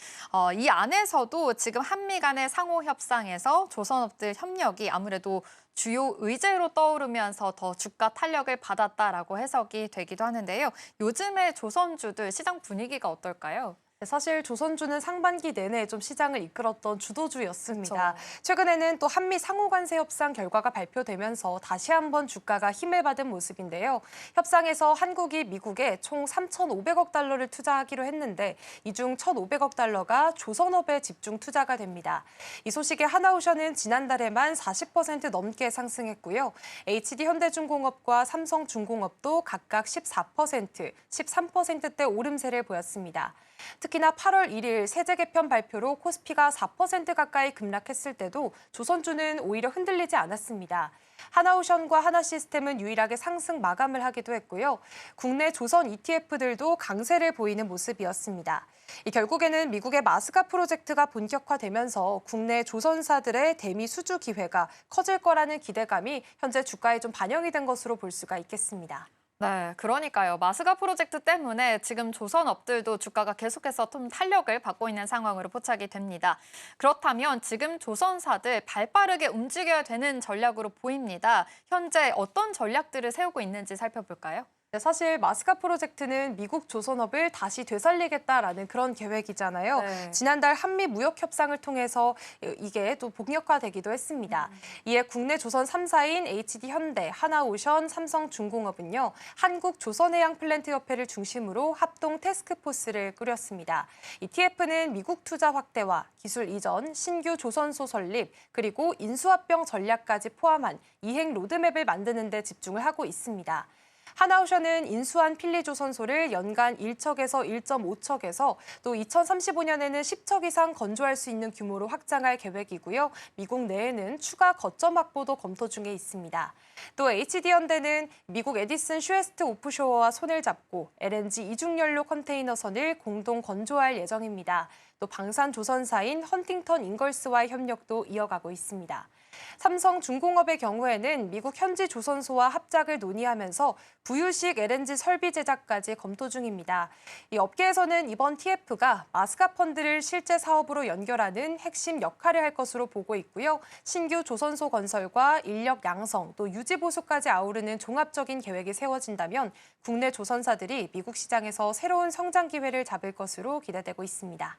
이 안에서도 지금 한미 간의 상호 협상에서 조선업들 협력이 아무래도 주요 의제로 떠오르면서 더 주가 탄력을 받았다라고 해석이 되기도 하는데요. 요즘에 조선주들 시장 분위기가 어떨까요? 사실 조선주는 상반기 내내 좀 시장을 이끌었던 주도주였습니다. 그렇죠. 최근에는 또 한미 상호관세 협상 결과가 발표되면서 다시 한번 주가가 힘을 받은 모습인데요. 협상에서 한국이 미국에 총 3,500억 달러를 투자하기로 했는데 이 중 1,500억 달러가 조선업에 집중 투자가 됩니다. 이 소식에 하나오션은 지난달에만 40% 넘게 상승했고요. HD 현대중공업과 삼성중공업도 각각 14%, 13%대 오름세를 보였습니다. 특히나 8월 1일 세제 개편 발표로 코스피가 4% 가까이 급락했을 때도 조선주는 오히려 흔들리지 않았습니다. 하나오션과 하나시스템은 유일하게 상승 마감을 하기도 했고요. 국내 조선 ETF들도 강세를 보이는 모습이었습니다. 결국에는 미국의 마스가 프로젝트가 본격화되면서 국내 조선사들의 대미 수주 기회가 커질 거라는 기대감이 현재 주가에 좀 반영이 된 것으로 볼 수가 있겠습니다. 네, 그러니까요. 마스가 프로젝트 때문에 지금 조선업들도 주가가 계속해서 좀 탄력을 받고 있는 상황으로 포착이 됩니다. 그렇다면 지금 조선사들 발빠르게 움직여야 되는 전략으로 보입니다. 현재 어떤 전략들을 세우고 있는지 살펴볼까요? 네, 사실 마스가 프로젝트는 미국 조선업을 다시 되살리겠다라는 그런 계획이잖아요. 네. 지난달 한미 무역 협상을 통해서 이게 또 본격화되기도 했습니다. 이에 국내 조선 3사인 HD 현대, 하나오션, 삼성중공업은요. 한국 조선해양 플랜트 협회를 중심으로 합동 태스크포스를 꾸렸습니다. 이 TF는 미국 투자 확대와 기술 이전, 신규 조선소 설립, 그리고 인수합병 전략까지 포함한 이행 로드맵을 만드는 데 집중을 하고 있습니다. 하나오션은 인수한 필리조선소를 연간 1척에서 1.5척에서 또 2035년에는 10척 이상 건조할 수 있는 규모로 확장할 계획이고요. 미국 내에는 추가 거점 확보도 검토 중에 있습니다. 또 HD현대는 미국 에디슨 슈에스트 오프쇼어와 손을 잡고 LNG 이중연료 컨테이너선을 공동 건조할 예정입니다. 또 방산조선사인 헌팅턴 잉걸스와의 협력도 이어가고 있습니다. 삼성중공업의 경우에는 미국 현지 조선소와 합작을 논의하면서 부유식 LNG 설비 제작까지 검토 중입니다. 이 업계에서는 이번 TF가 마스가 펀드를 실제 사업으로 연결하는 핵심 역할을 할 것으로 보고 있고요. 신규 조선소 건설과 인력 양성, 또 유지 보수까지 아우르는 종합적인 계획이 세워진다면 국내 조선사들이 미국 시장에서 새로운 성장 기회를 잡을 것으로 기대되고 있습니다.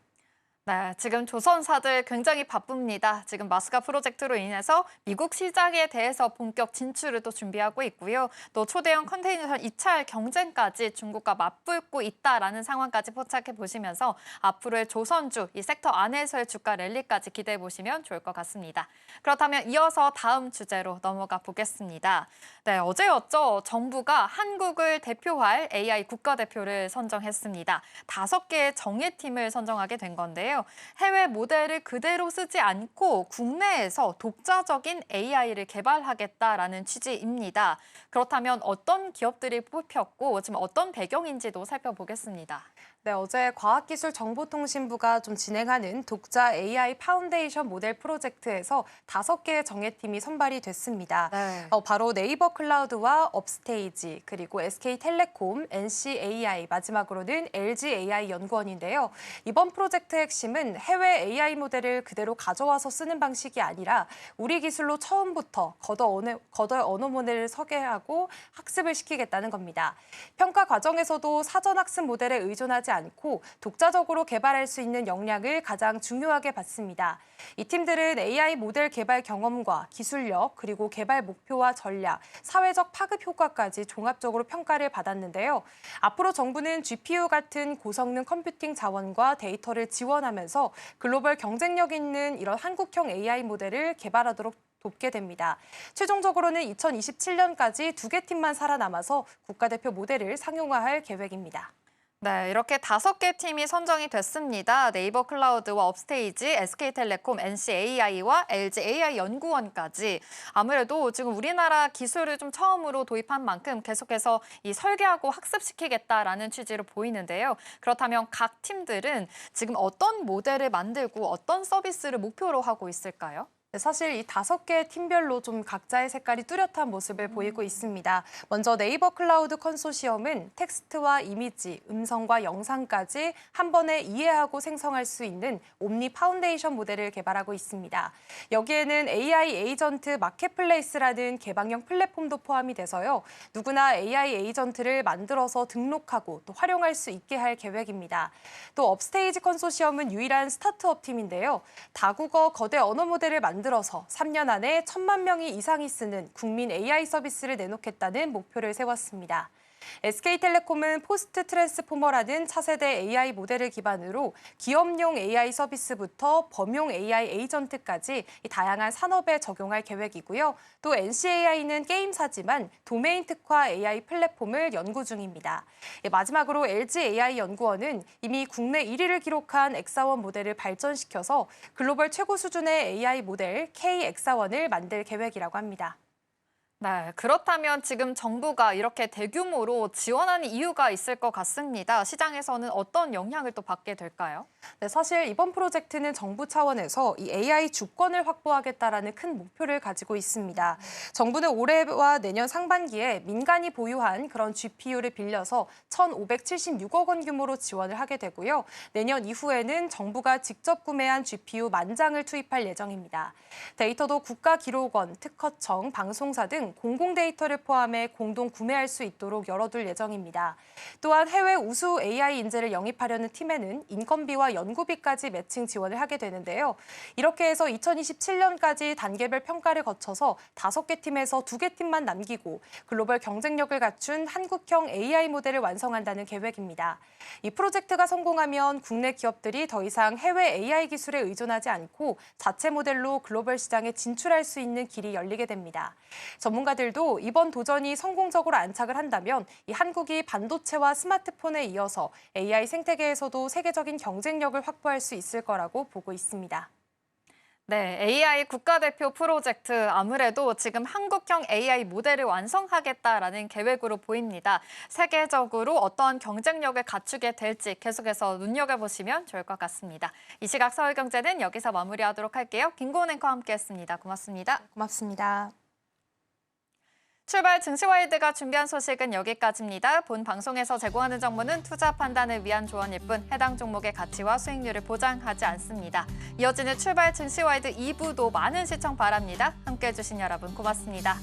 네, 지금 조선사들 굉장히 바쁩니다. 지금 마스카 프로젝트로 인해서 미국 시장에 대해서 본격 진출을 또 준비하고 있고요. 또 초대형 컨테이너선 입찰 경쟁까지 중국과 맞붙고 있다라는 상황까지 포착해 보시면서 앞으로의 조선주, 이 섹터 안에서의 주가 랠리까지 기대해 보시면 좋을 것 같습니다. 그렇다면 이어서 다음 주제로 넘어가 보겠습니다. 네, 어제였죠. 정부가 한국을 대표할 AI 국가대표를 선정했습니다. 5개의 정예팀을 선정하게 된 건데요. 해외 모델을 그대로 쓰지 않고 국내에서 독자적인 AI를 개발하겠다라는 취지입니다. 그렇다면 어떤 기업들이 뽑혔고 지금 어떤 배경인지도 살펴보겠습니다. 네, 어제 과학기술정보통신부가 좀 진행하는 독자 AI 파운데이션 모델 프로젝트에서 5개의 정예팀이 선발이 됐습니다. 네. 바로 네이버 클라우드와 업스테이지, 그리고 SK텔레콤, NCAI, 마지막으로는 LGAI 연구원인데요. 이번 프로젝트의 핵심은 해외 AI 모델을 그대로 가져와서 쓰는 방식이 아니라 우리 기술로 처음부터 거대 언어 모델을 설계하고 학습을 시키겠다는 겁니다. 평가 과정에서도 사전 학습 모델에 의존하지 않고 독자적으로 개발할 수 있는 역량을 가장 중요하게 봤습니다. 이 팀들은 AI 모델 개발 경험과 기술력, 그리고 개발 목표와 전략, 사회적 파급 효과까지 종합적으로 평가를 받았는데요. 앞으로 정부는 GPU 같은 고성능 컴퓨팅 자원과 데이터를 지원하면서 글로벌 경쟁력 있는 이런 한국형 AI 모델을 개발하도록 돕게 됩니다. 최종적으로는 2027년까지 2개 팀만 살아남아서 국가대표 모델을 상용화할 계획입니다. 네, 이렇게 5개 팀이 선정이 됐습니다. 네이버 클라우드와 업스테이지, SK텔레콤, NCAI와 LGAI 연구원까지. 아무래도 지금 우리나라 기술을 좀 처음으로 도입한 만큼 계속해서 이 설계하고 학습시키겠다라는 취지로 보이는데요. 그렇다면 각 팀들은 지금 어떤 모델을 만들고 어떤 서비스를 목표로 하고 있을까요? 사실 이 5개의 팀별로 좀 각자의 색깔이 뚜렷한 모습을 보이고 있습니다. 먼저 네이버 클라우드 컨소시엄은 텍스트와 이미지, 음성과 영상까지 한 번에 이해하고 생성할 수 있는 옴니 파운데이션 모델을 개발하고 있습니다. 여기에는 AI 에이전트 마켓플레이스라는 개방형 플랫폼도 포함이 돼서요. 누구나 AI 에이전트를 만들어서 등록하고 또 활용할 수 있게 할 계획입니다. 또 업스테이지 컨소시엄은 유일한 스타트업 팀인데요. 다국어 거대 언어 모델을 만들어서 3년 안에 1,000만 명이 이상이 쓰는 국민 AI 서비스를 내놓겠다는 목표를 세웠습니다. SK텔레콤은 포스트 트랜스포머라는 차세대 AI 모델을 기반으로 기업용 AI 서비스부터 범용 AI 에이전트까지 다양한 산업에 적용할 계획이고요. 또 NCAI는 게임사지만 도메인 특화 AI 플랫폼을 연구 중입니다. 마지막으로 LGAI 연구원은 이미 국내 1위를 기록한 엑사원 모델을 발전시켜서 글로벌 최고 수준의 AI 모델 K-엑사원을 만들 계획이라고 합니다. 네, 그렇다면 지금 정부가 이렇게 대규모로 지원하는 이유가 있을 것 같습니다. 시장에서는 어떤 영향을 또 받게 될까요? 네, 사실 이번 프로젝트는 정부 차원에서 이 AI 주권을 확보하겠다라는 큰 목표를 가지고 있습니다. 정부는 올해와 내년 상반기에 민간이 보유한 그런 GPU를 빌려서 1,576억 원 규모로 지원을 하게 되고요. 내년 이후에는 정부가 직접 구매한 GPU 10,000장을 투입할 예정입니다. 데이터도 국가기록원, 특허청, 방송사 등 공공 데이터를 포함해 공동 구매할 수 있도록 열어둘 예정입니다. 또한 해외 우수 AI 인재를 영입하려는 팀에는 인건비와 연구비까지 매칭 지원을 하게 되는데요. 이렇게 해서 2027년까지 단계별 평가를 거쳐서 5개 팀에서 2개 팀만 남기고 글로벌 경쟁력을 갖춘 한국형 AI 모델을 완성한다는 계획입니다. 이 프로젝트가 성공하면 국내 기업들이 더 이상 해외 AI 기술에 의존하지 않고 자체 모델로 글로벌 시장에 진출할 수 있는 길이 열리게 됩니다. 전문가들도 이번 도전이 성공적으로 안착을 한다면 이 한국이 반도체와 스마트폰에 이어서 AI 생태계에서도 세계적인 경쟁력을 확보할 수 있을 거라고 보고 있습니다. 네, AI 국가대표 프로젝트 아무래도 지금 한국형 AI 모델을 완성하겠다라는 계획으로 보입니다. 세계적으로 어떠한 경쟁력을 갖추게 될지 계속해서 눈여겨보시면 좋을 것 같습니다. 이 시각 서울경제는 여기서 마무리하도록 할게요. 김고은 앵커와 함께했습니다. 고맙습니다. 고맙습니다. 출발 증시와이드가 준비한 소식은 여기까지입니다. 본 방송에서 제공하는 정보는 투자 판단을 위한 조언일 뿐 해당 종목의 가치와 수익률을 보장하지 않습니다. 이어지는 출발 증시와이드 2부도 많은 시청 바랍니다. 함께해 주신 여러분 고맙습니다.